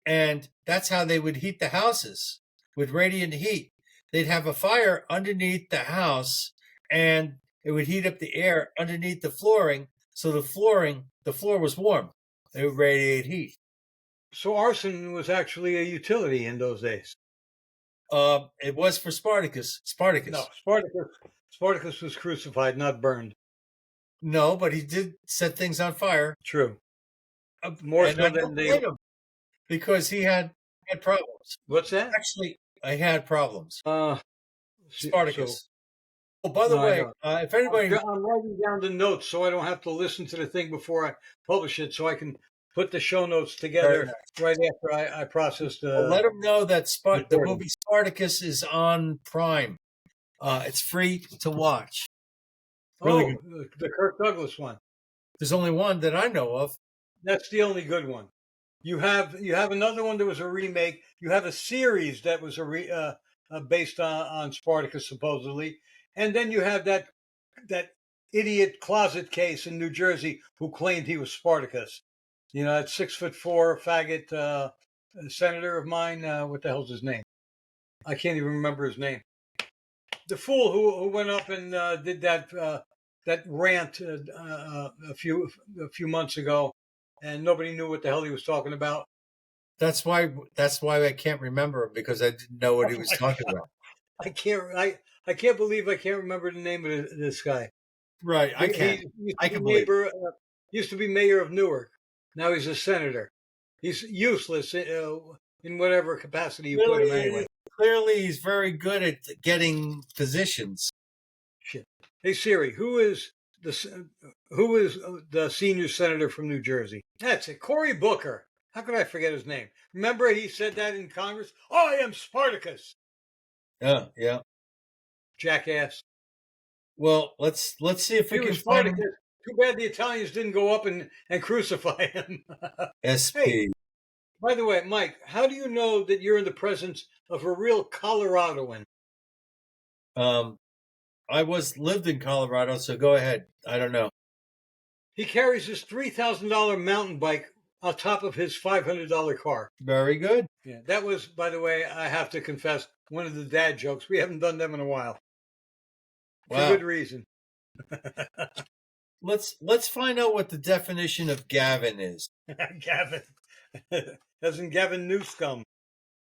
and that's how they would heat the houses with radiant heat. They'd have a fire underneath the house, and it would heat up the air underneath the flooring, so the floor was warm. It would radiate heat. So arson was actually a utility in those days. It was for Spartacus. No, Spartacus. Spartacus was crucified, not burned. No, but he did set things on fire. True. More And I so than don't they. blame him because he had problems. What's that? Actually, I had problems. So Spartacus. Oh, by the no, I way, don't. if anybody, I'm writing down the notes so I don't have to listen to the thing before I publish it, so I can put the show notes very together nice. right after I process Well, the let them know that the recording. movie Spartacus is on Prime. It's free to watch. Really good. Oh, the Kirk Douglas one. There's only one that I know of. That's the only good one. You have another one that was a remake. You have a series that was based on Spartacus supposedly, and then you have that idiot closet case in New Jersey who claimed he was Spartacus. That 6'4" faggot senator of mine. What the hell's his name? I can't even remember his name. The fool who went up and did that rant a few months ago, and nobody knew what the hell he was talking about. That's why I can't remember him, because I didn't know what he Oh was my talking God. about. I can't believe I can't remember the name of this guy. Right, I He can. used I to be can believe it. used to be mayor of Newark. Now he's a senator. He's useless in whatever capacity you put him anyway. Clearly, he's very good at getting positions. Shit. Hey Siri, who is the senior senator from New Jersey? That's it, Cory Booker. How could I forget his name? Remember he said that in Congress? I am Spartacus. Yeah, yeah. Jackass. Well, let's see if He we can was find Spartacus. Too bad the Italians didn't go up and crucify him. Hey, SP. by the way, Mike, how do you know that you're in the presence of a real Coloradoan? Um, I lived in Colorado, so go ahead. I don't know. He carries his $3,000 mountain bike on top of his $500 car. Very good. Yeah, that was, by the way, I have to confess, one of the dad jokes. We haven't done them in a while for Wow. good reason. Let's find out what the definition of Gavin is. Gavin, as in Gavin Newscomb.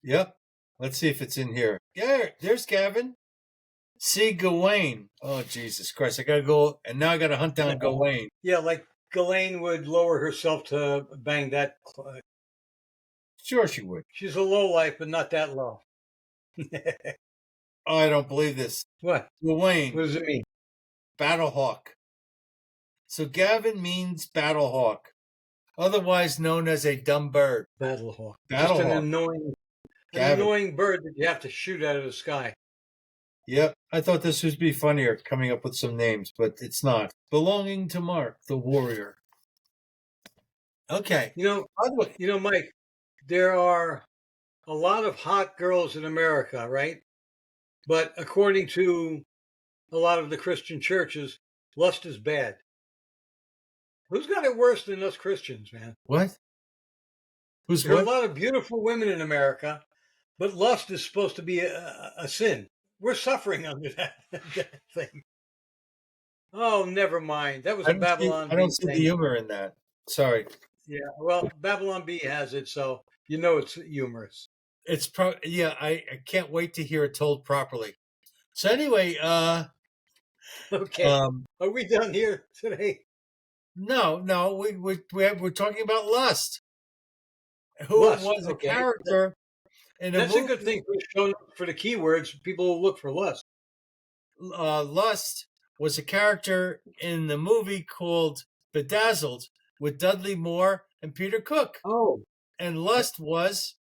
Yep. Let's see if it's in here. Yeah, there's Gavin. See Gawain. Oh, Jesus Christ. I got to go. And now I got to hunt down Gawain. Yeah, like Ghislaine would lower herself to bang that. Sure, she would. She's a low life, but not that low. Oh, I don't believe this. What? Gawain. What does it mean? Battlehawk. So Gavin means Battlehawk, otherwise known as a dumb bird. Battlehawk. Just Battlehawk. an annoying bird that you have to shoot out of the sky. Yep, I thought this would be funnier coming up with some names, but it's not. Belonging to Mark, the warrior. Okay. By the way, Mike, there are a lot of hot girls in America, right? But according to a lot of the Christian churches, lust is bad. Who's got it worse than us Christians, man? what? Who's There are a what? lot of beautiful women in America, but lust is supposed to be a sin. We're suffering under that thing. Oh, never mind. That was a Babylon I Bee don't see the thing. humor in that. Sorry. Yeah, well, Babylon Bee has it, so you know it's humorous. It's I can't wait to hear it told properly. So anyway, Okay, are we done here today? no, we're talking about lust. Who Lust, was a okay. character in a That's movie? a good thing for the keywords. People will look for lust. Lust was a character in the movie called Bedazzled with Dudley Moore and Peter Cook. Oh, And Lust was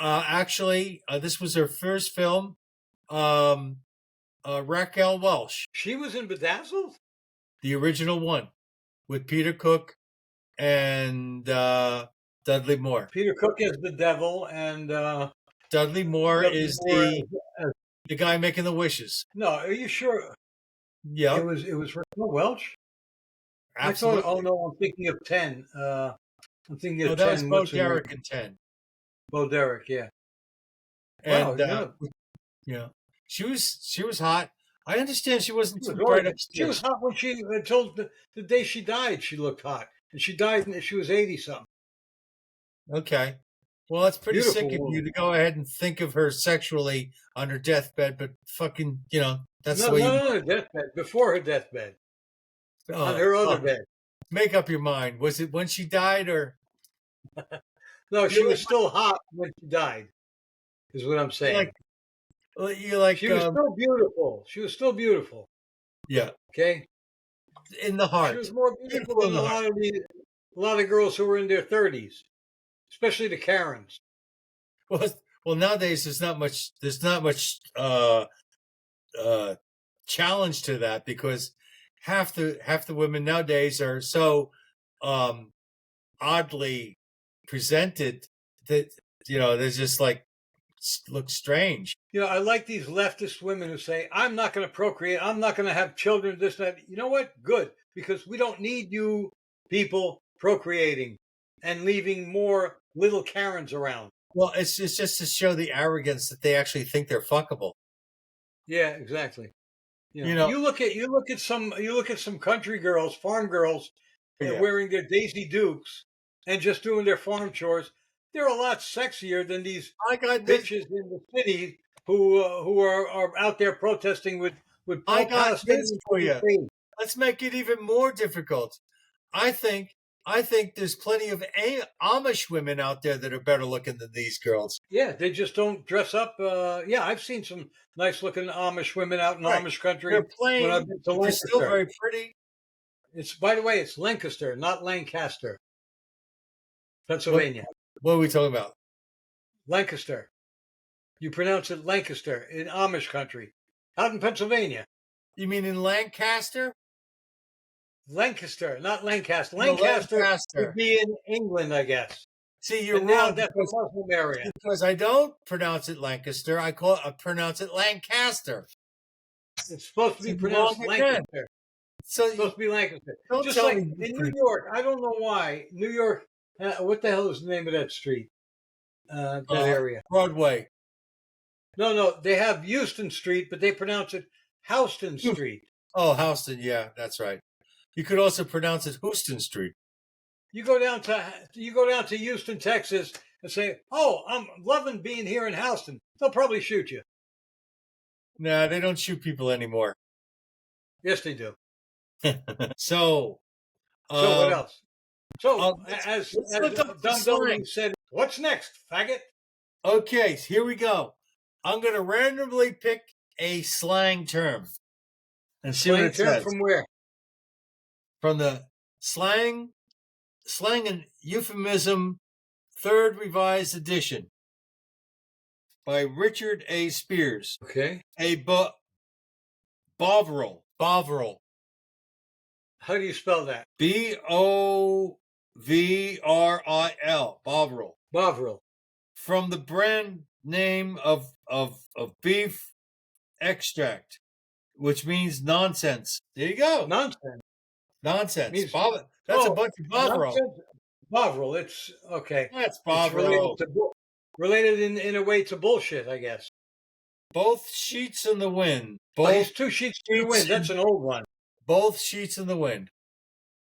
actually, this was her first film, Raquel Welch. she was in Bedazzled? The original one with Peter Cook and Dudley Moore. Peter Cook is the devil, and Dudley Moore is Moore the guy making the wishes. No, are you sure? Yeah, It was Raquel Welch? absolutely. I thought, oh no, I'm thinking of 10. I'm thinking of 10. That was Bo Derek in 10. Bo Derek, yeah. And Wow, yeah, she was hot. I understand she wasn't she was too bright gorgeous. She was hot when she told the day she died. She looked hot, and she died when she was 80 something. Okay, well, that's pretty Beautiful sick of woman. you to go ahead and think of her sexually on her deathbed, but fucking, that's the way No, deathbed before her deathbed, on her other bed. Make up your mind. Was it when she died or? No, she was still hot when she died. Is what I'm saying. You like she was still beautiful. She was still beautiful. Yeah. Okay. In the heart. She was more beautiful than a lot of girls who were in their 30s, especially the Karens. Well, nowadays there's not much challenge to that, because half the women nowadays are so oddly presented that they're just like look strange. I like these leftist women who say, I'm not going to procreate, I'm not going to have children, this, that. You know what? Good, because we don't need you people procreating and leaving more little Karens around. Well, it's just to show the arrogance that they actually think they're fuckable. Yeah, exactly. You look at some country girls, farm girls, wearing their Daisy Dukes and just doing their farm chores. they're a lot sexier than these I got this. bitches in the city who are out there protesting with I got this Palestinian for you. faith. Let's make it even more difficult. I think there's plenty of Amish women out there that are better looking than these girls. Yeah, they just don't dress up. Yeah, I've seen some nice looking Amish women out in Right. Amish country They're when I've plain, been to but they're still Lancaster. very pretty. It's, by the way, it's Lancaster, not Lancaster, Pennsylvania. What are we talking about? Lancaster. You pronounce it Lancaster in Amish country, out in Pennsylvania. You mean in Lancaster? Lancaster, not Lancaster. No, Lancaster would Lancaster. be in England, I guess. See, you're And now wrong that's a Muslim area. because I don't pronounce it Lancaster. I pronounce it Lancaster. It's supposed to be So you're pronounced wrong again. Lancaster. So It's supposed to be Lancaster. don't Just tell like me. in New York, I don't know why. New York, what the hell is the name of that street? That area. Broadway. No, they have Houston Street, but they pronounce it Houston Street. Oh, Houston. Yeah, that's right. You could also pronounce it Houston Street. You go down to Houston, Texas, and say, "Oh, I'm loving being here in Houston." They'll probably shoot you. Nah, they don't shoot people anymore. Yes, they do. So what else? So, let's as look up the Dumb slang. said, what's next, faggot? Okay, so here we go. I'm going to randomly pick a slang term and see what it says. From where? From the Slang and Euphemism, 3rd Revised Edition by Richard A. Spears. Okay. A Bovril. Bovril. How do you spell that? Bovril. Bovril. Bovril. From the brand name of beef extract, which means nonsense. There you go. Nonsense. Means, that's a bunch of Bovril. Bovril. It's okay. That's Bovril. It's related in a way to bullshit, I guess. Both sheets in the wind. He's 2 sheets in the wind. That's an old one. Both sheets in the wind.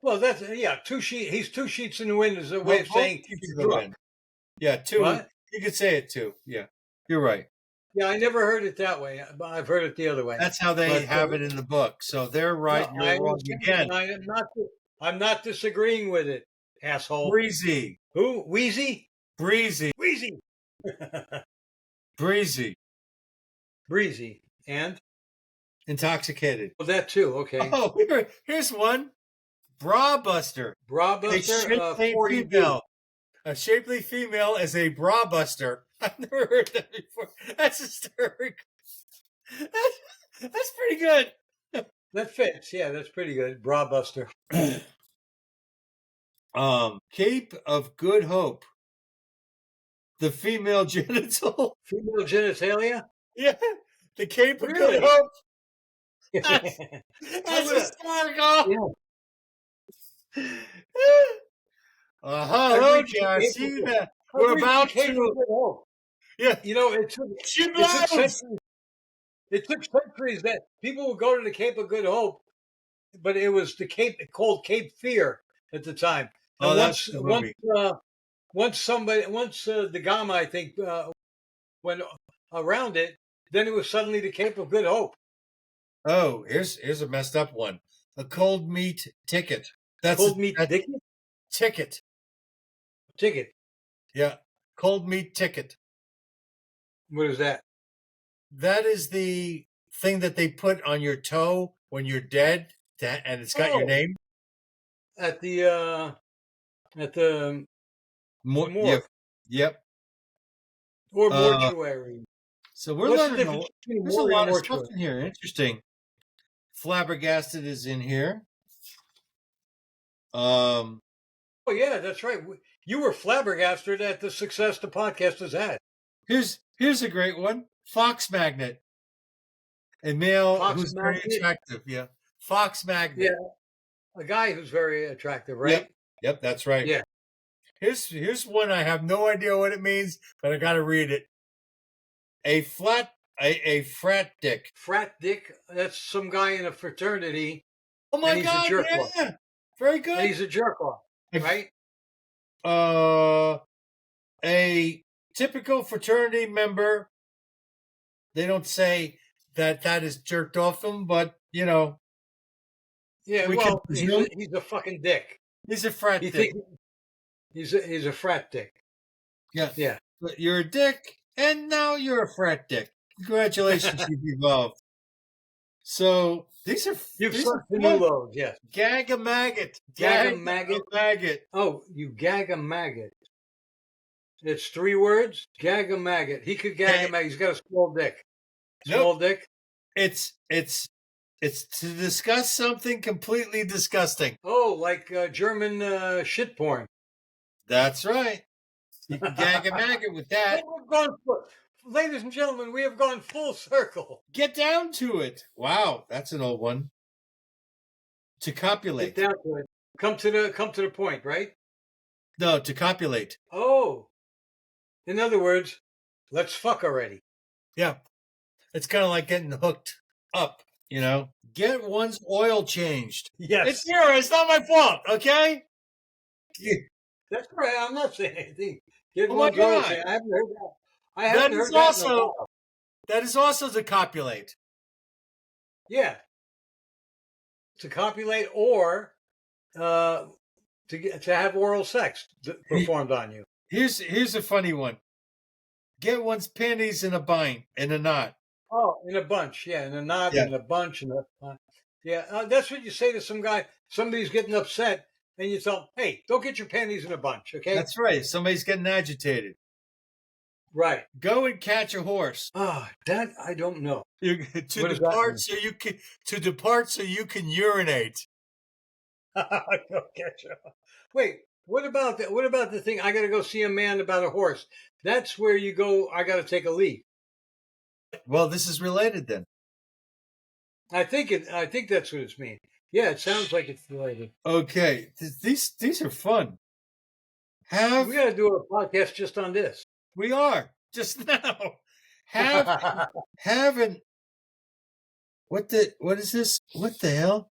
Well, that's He's 2 sheets in the wind is a way of saying he's drunk. Yeah, 2. What? You could say it too. Yeah, you're right. Yeah, I never heard it that way. I've heard it the other way. That's how they have it in the book. So they're right. No, you're wrong again. I'm not disagreeing with it, asshole. Breezy. Who? Wheezy? Breezy. Wheezy. Breezy. Breezy. And? Intoxicated. Well, that too. Okay. Oh, here's one. Bra buster. Bra buster. A shapely female. A shapely female is a bra buster. I've never heard that before. That's hysterical. That's pretty good. That fits. Yeah, that's pretty good. Bra buster. Cape of Good Hope. The female genital. Female genitalia? Yeah. The Cape of Good Hope. That's hysterical. Yeah. Okay, I see that. We're about to. Yeah. You know, it took centuries that people would go to the Cape of Good Hope, but it was called Cape Fear at the time. And that's the movie. Once the Gama, I think, went around it, then it was suddenly the Cape of Good Hope. Oh, here's a messed up one. A cold meat ticket. That's cold meat ticket. Ticket. Yeah. Cold meat ticket. What is that? That is the thing that they put on your toe when you're dead, and it's got your name. At the morgue. Yep. Or mortuary. So we're learning. There's a lot of stuff in here. Interesting. Flabbergasted is in here. Oh yeah, that's right. You were flabbergasted at the success the podcast has had. Here's a great one. Fox magnet. A male who's very attractive. Yeah. Fox magnet. Yeah. A guy who's very attractive, right? Yep, that's right. Yeah. Here's one I have no idea what it means, but I gotta read it. A frat dick. Frat dick, that's some guy in a fraternity. Oh my God, yeah. Very good. And he's a jerk off, right? a typical fraternity member, they don't say that is jerked off them, but Yeah, we can well, presume he's a fucking dick. he's a frat He dick. thinks he's a frat dick. Yeah. Yeah. But you're a dick, and now you're a frat dick. Congratulations, you've evolved. So these are You've these are sunk to new fun. lows, yes. Gag a maggot. Gag a maggot. Maggot. Oh, you gag a maggot. It's 3 words. Gag a maggot. He could gag a maggot. He's got a small dick. Small dick. It's to discuss something completely disgusting. Oh, like German shit porn. That's right. You can gag a maggot with that. Ladies and gentlemen, we have gone full circle. Get down to it. Wow, that's an old one. To copulate. Get down to it. Come to the point, right? No, to copulate. Oh. In other words, let's fuck already. Yeah. It's kind of like getting hooked up, you know? Get one's oil changed. Yes. It's yours. It's not my fault, okay? That's right. I'm not saying anything. Get Oh my one's oil God. changed. I haven't heard that. I haven't heard that in a while. That is also to copulate. Yeah. To copulate or to have oral sex performed on you. Here's a funny one. Get one's panties in a knot. Oh, in a bunch, yeah, in a knot, in a bunch, that's what you say to some guy. Somebody's getting upset, and you tell them, "Hey, don't get your panties in a bunch, okay?" That's right. Somebody's getting agitated. Right. Go and catch a horse. That I don't know. To depart so you can urinate. Wait, what about that? What about the thing? I got to go see a man about a horse. That's where you go. I got to take a leave. Well, this is related then. I think that's what it's mean. Yeah, it sounds like it's related. Okay, these are fun. We got to do a podcast just on this. We are just now. Have an what is this? What the hell?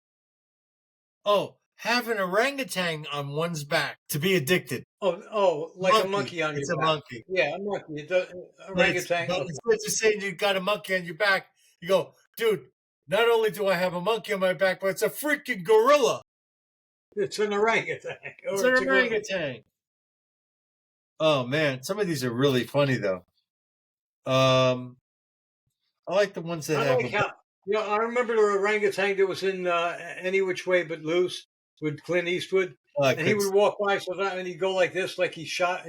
Oh, have an orangutan on one's back to be addicted. Oh, like a monkey on your back. It's a monkey. Yeah, a monkey. Orangutan. Instead of saying you got a monkey on your back, you go, dude, not only do I have a monkey on my back, but it's a freaking gorilla. It's an orangutan. It's an orangutan. Oh, man. Some of these are really funny, though. I like the ones that have... I remember the orangutan that was in Any Which Way But Loose with Clint Eastwood. And he would walk by and he'd go like this, like he shot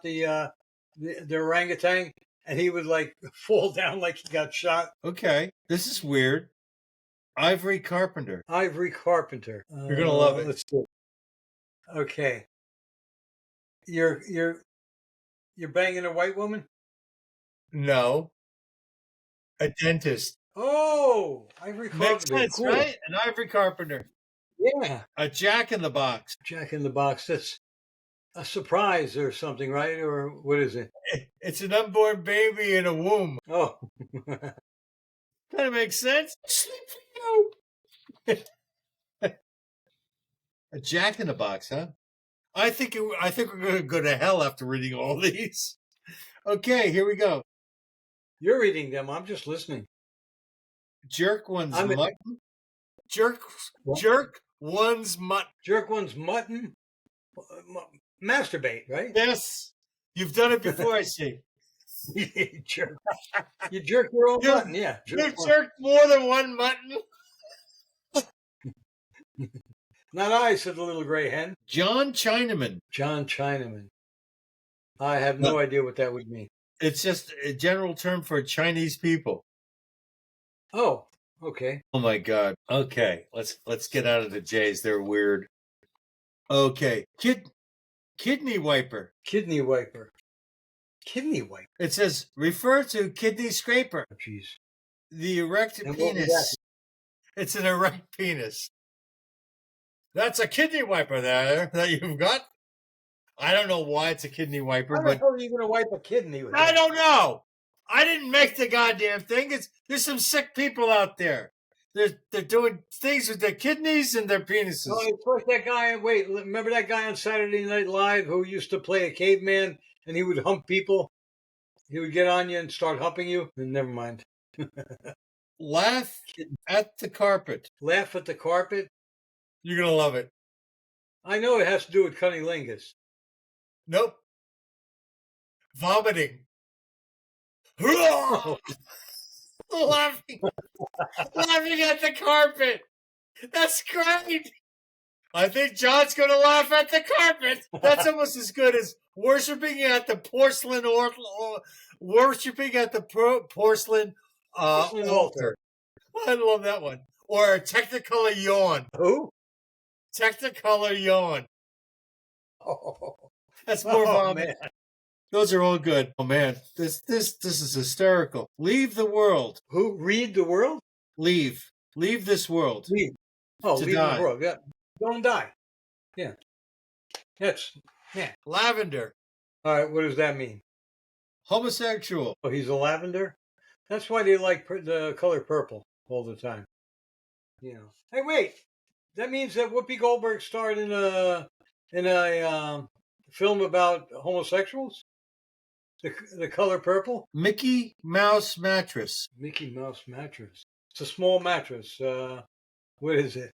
the orangutan, and he would like fall down like he got shot. Okay, this is weird. Ivory Carpenter. Ivory Carpenter. You're gonna love it. Let's see. Okay. You're banging a white woman? No. A dentist. Oh, Ivory Carpenter. Makes sense, cool. Right? An Ivory Carpenter. Yeah. A Jack in the Box. Jack in the Box. That's a surprise or something, right? Or what is it? It's an unborn baby in a womb. Oh. Kind of makes sense. A Jack in the Box, huh? I think we're going to go to hell after reading all these. Okay, here we go. You're reading them. I'm just listening. Jerk one's mutton. Jerk one's mutton. Jerk one's mutton. Masturbate, right? Yes. You've done it before, I see. You jerk. You jerk your own mutton, yeah. You've jerked more than one mutton. Not I, said the little gray hen. John Chinaman. John Chinaman. I have no idea what that would mean. It's just a general term for Chinese people. Oh, okay. Oh my God. Okay, let's get out of the J's. They're weird. Okay, kidney wiper. Kidney wiper. Kidney wiper. It says refer to kidney scraper. Oh, jeez. The erect penis. It's an erect penis. That's a kidney wiper there that you've got. I don't know why it's a kidney wiper, but how are you going to wipe a kidney with I don't know. I didn't make the goddamn thing. There's some sick people out there. They're doing things with their kidneys and their penises. Oh, it's like that guy. Wait, remember that guy on Saturday Night Live who used to play a caveman and he would hump people. He would get on you and start humping you. And never mind. Laugh at the carpet. Laugh at the carpet. You're gonna love it. I know it has to do with cunnilingus. Nope. Vomiting. Oh, laughing, laughing at the carpet. That's great. I think John's going to laugh at the carpet. That's almost as good as worshiping at the porcelain or worshiping at the porcelain altar. I love that one. Or a Technicolor yawn. Who? Technicolor yawn. Oh, That's more vomit. Man. Those are all good. Oh man, this is hysterical. Leave the world. Who? Read the world? Leave this world. Leave. Oh, leave die. the world. Yeah. Don't die. Yeah. That's, yeah. Lavender. All right. What does that mean? Homosexual. Oh, he's a lavender? That's why they like the color purple all the time. You know. Hey, wait. That means that Whoopi Goldberg starred in a film about homosexuals? The color purple? Mickey Mouse mattress. Mickey Mouse mattress. It's a small mattress. What is it?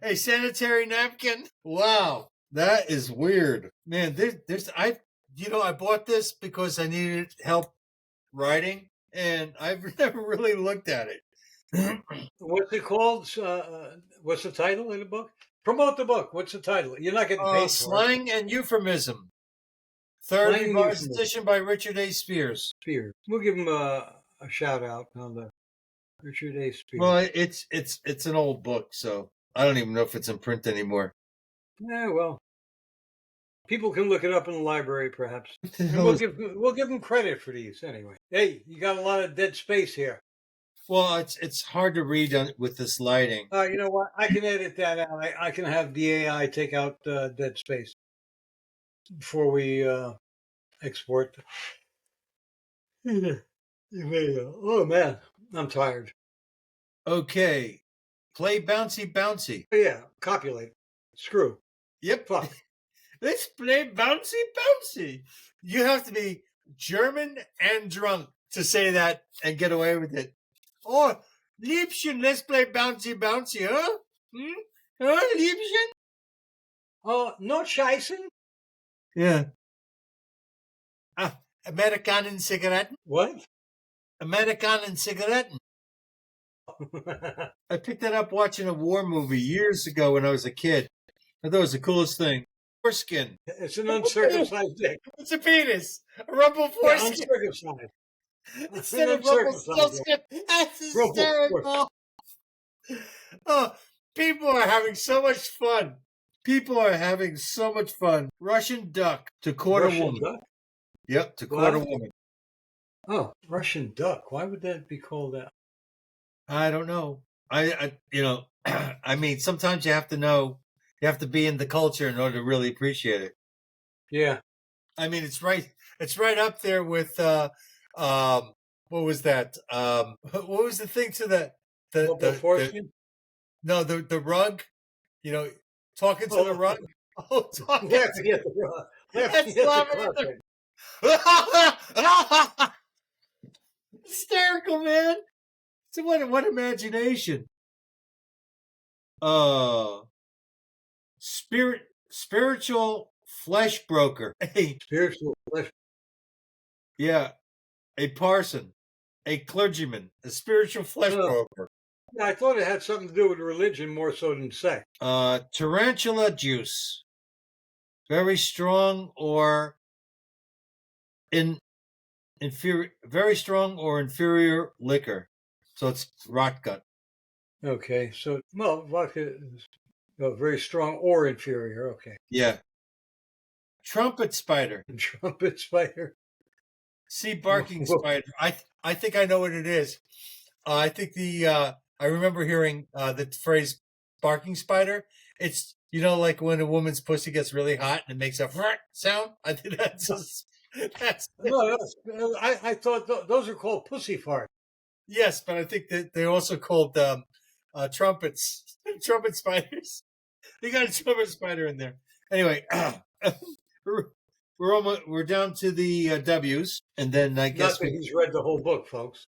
A sanitary napkin. Wow, that is weird, man. I bought this because I needed help writing, and I've never really looked at it. What's it called? What's the title of the book? Promote the book. What's the title? You're not getting paid for Slang and Euphemism. Third revised edition by Richard A. Spears. We'll give him a shout out on the Richard A. Spears. Well, it's an old book, so I don't even know if it's in print anymore. Yeah, well, people can look it up in the library, perhaps. We'll give them credit for these anyway. Hey, you got a lot of dead space here. Well, it's hard to read with this lighting. You know what? I can edit that out. I can have the AI take out dead space before we export. Oh man, I'm tired. Okay, play bouncy bouncy. Oh, yeah, copulate. Screw. Yep. Fuck. Let's play bouncy bouncy. You have to be German and drunk to say that and get away with it. Oh, Liebchen, let's play bouncy bouncy, huh? Liebchen? Oh, no scheißen? Yeah. Amerikanen Zigaretten? What? Amerikanen Zigaretten. I picked that up watching a war movie years ago when I was a kid. I thought it was the coolest thing. Foreskin. It's an uncircumcised dick. It's a penis. A rumple foreskin. Yeah, uncircumcised. Instead of rumple foreskin. That's hysterical. Oh, people are having so much fun. Russian duck to court a woman. Duck? Yep, to court a woman. Oh, Russian duck. Why would that be called that? I don't know. I I mean, sometimes you have to know. You have to be in the culture in order to really appreciate it. Yeah. I mean, it's right up there with what was that? What was the thing to the foreskin? The rug, talking to the rug. Oh, talking to the rug. That's hysterical, man. So what imagination? Spiritual flesh broker. Spiritual flesh. Yeah, a parson, a clergyman, a spiritual flesh broker. Yeah, I thought it had something to do with religion more so than sex. Tarantula juice, very strong or very strong or inferior liquor. So it's rot gut. Okay, so vodka is very strong or inferior. Okay. Yeah. Trumpet spider. Trumpet spider. See, barking spider. I think I know what it is. I think I remember hearing the phrase barking spider. It's, like when a woman's pussy gets really hot and it makes a sound. I think that's no, I thought those are called pussy farts. Yes, but I think that they're also called trumpets. Trumpet spiders. You got a trumpet spider in there. Anyway, we're down to the W's, and then I guess Not that he's read the whole book, folks.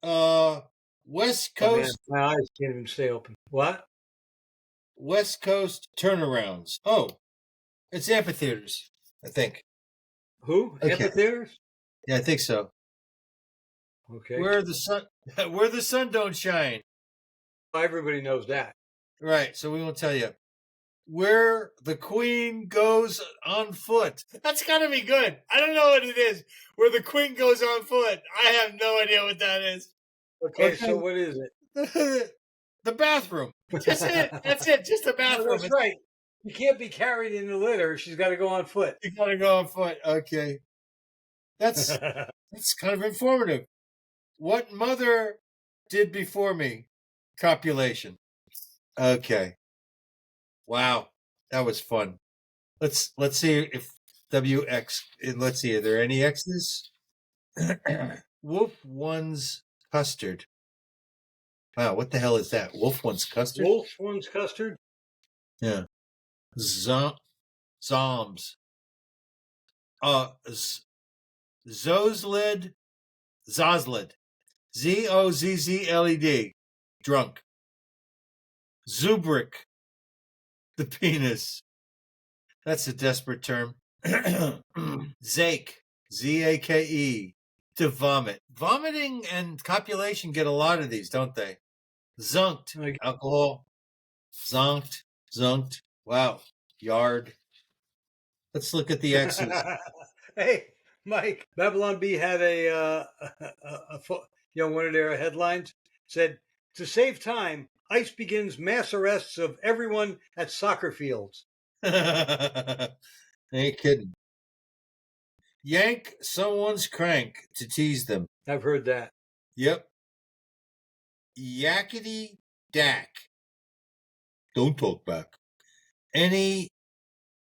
West Oh man, Coast my eyes can't even stay open. What? West Coast turnarounds. Oh, it's amphitheaters, I think. Who? Okay, Amphitheaters? yeah, I think so. Okay. Where the sun, where the sun don't shine. Everybody knows that. Right. So we will tell you where the Queen goes on foot. That's got to be good. I don't know what it is. Where the Queen goes on foot. I have no idea what that is. Okay, so what is it? The bathroom. That's it. That's it. Just the No, bathroom. that's right. You can't be carried in the litter. She's got to go on foot. You gotta go on foot. Okay. That's kind of informative. What mother did before me? Copulation. Okay. Wow. That was fun. Let's see if WX, let's see, are there any X's? Wolf one's custard. Wow, what the hell is that? Wolf one's custard? Wolf one's custard? Yeah. Zoms. Zosled. Zosled. Zozzled. Drunk. Zubrick. The penis. That's a desperate term. Zake. Zake. To vomit. Vomiting and copulation get a lot of these, don't they? Zunked. Alcohol. Zonked. Zunked. Wow. Yard. Let's look at the X's. Hey, Mike, Babylon Bee had one of their headlines said, to save time, ICE begins mass arrests of everyone at soccer fields. Ain't kidding. Yank someone's crank to tease them. I've heard that. Yep. Yakety dack. Don't talk back. Any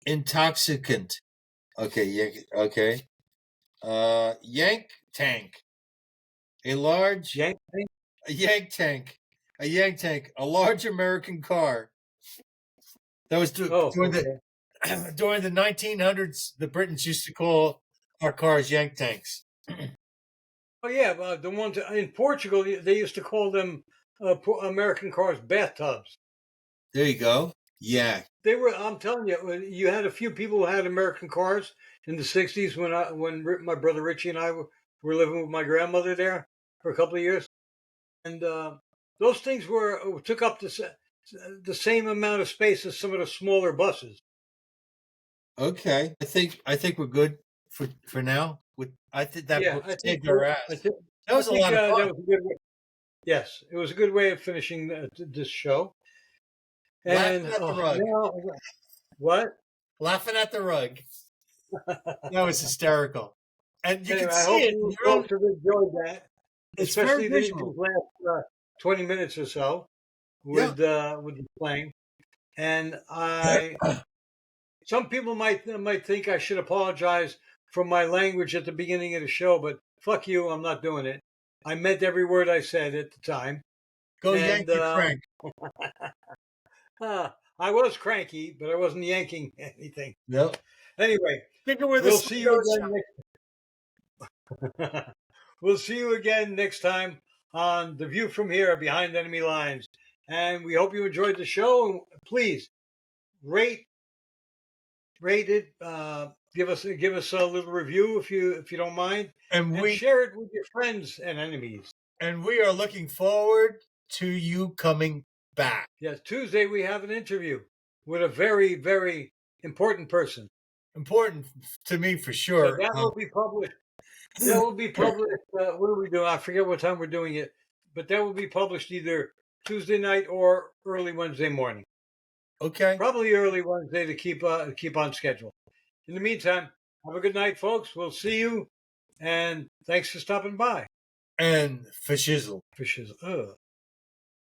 intoxicant. Okay, okay. Yank tank. A large Yank tank? A yank tank. A yank tank. A large American car. That was during the 1900s. The Britons used to call our cars yank tanks. Oh yeah, the ones in Portugal they used to call them American cars bathtubs. There you go. Yeah, they were. I'm telling you, you had a few people who had American cars in the '60s when my brother Richie and I were living with my grandmother there for a couple of years, and those things took up the same amount of space as some of the smaller buses. Okay, I think we're good for now. I think that book saved our ass. That was a lot of fun. That was a good way. Yes, it was a good way of finishing this show. And laughing at the rug. What? Laughing at the rug. That was hysterical. And you anyway, can see it. You folks have enjoyed that, it's especially these last 20 minutes or so with the playing. And some people might think I should apologize for my language at the beginning of the show, but fuck you, I'm not doing it. I meant every word I said at the time. Go yank your crank. I was cranky, but I wasn't yanking anything. Yep. Anyway, we'll see you again. We'll see you again next time on The View from Here, Behind Enemy Lines. And we hope you enjoyed the show. Please rate it. Give us a little review if you don't mind, and share it with your friends and enemies. And we are looking forward to you coming back. Yes, Tuesday we have an interview with a very, very important person. Important to me for sure. So that will be published. That will be published. What are we doing? I forget what time we're doing it, but that will be published either Tuesday night or early Wednesday morning. Okay. Probably early Wednesday to keep on schedule. In the meantime, have a good night, folks. We'll see you, and thanks for stopping by. And for shizzle. For shizzle. Ugh.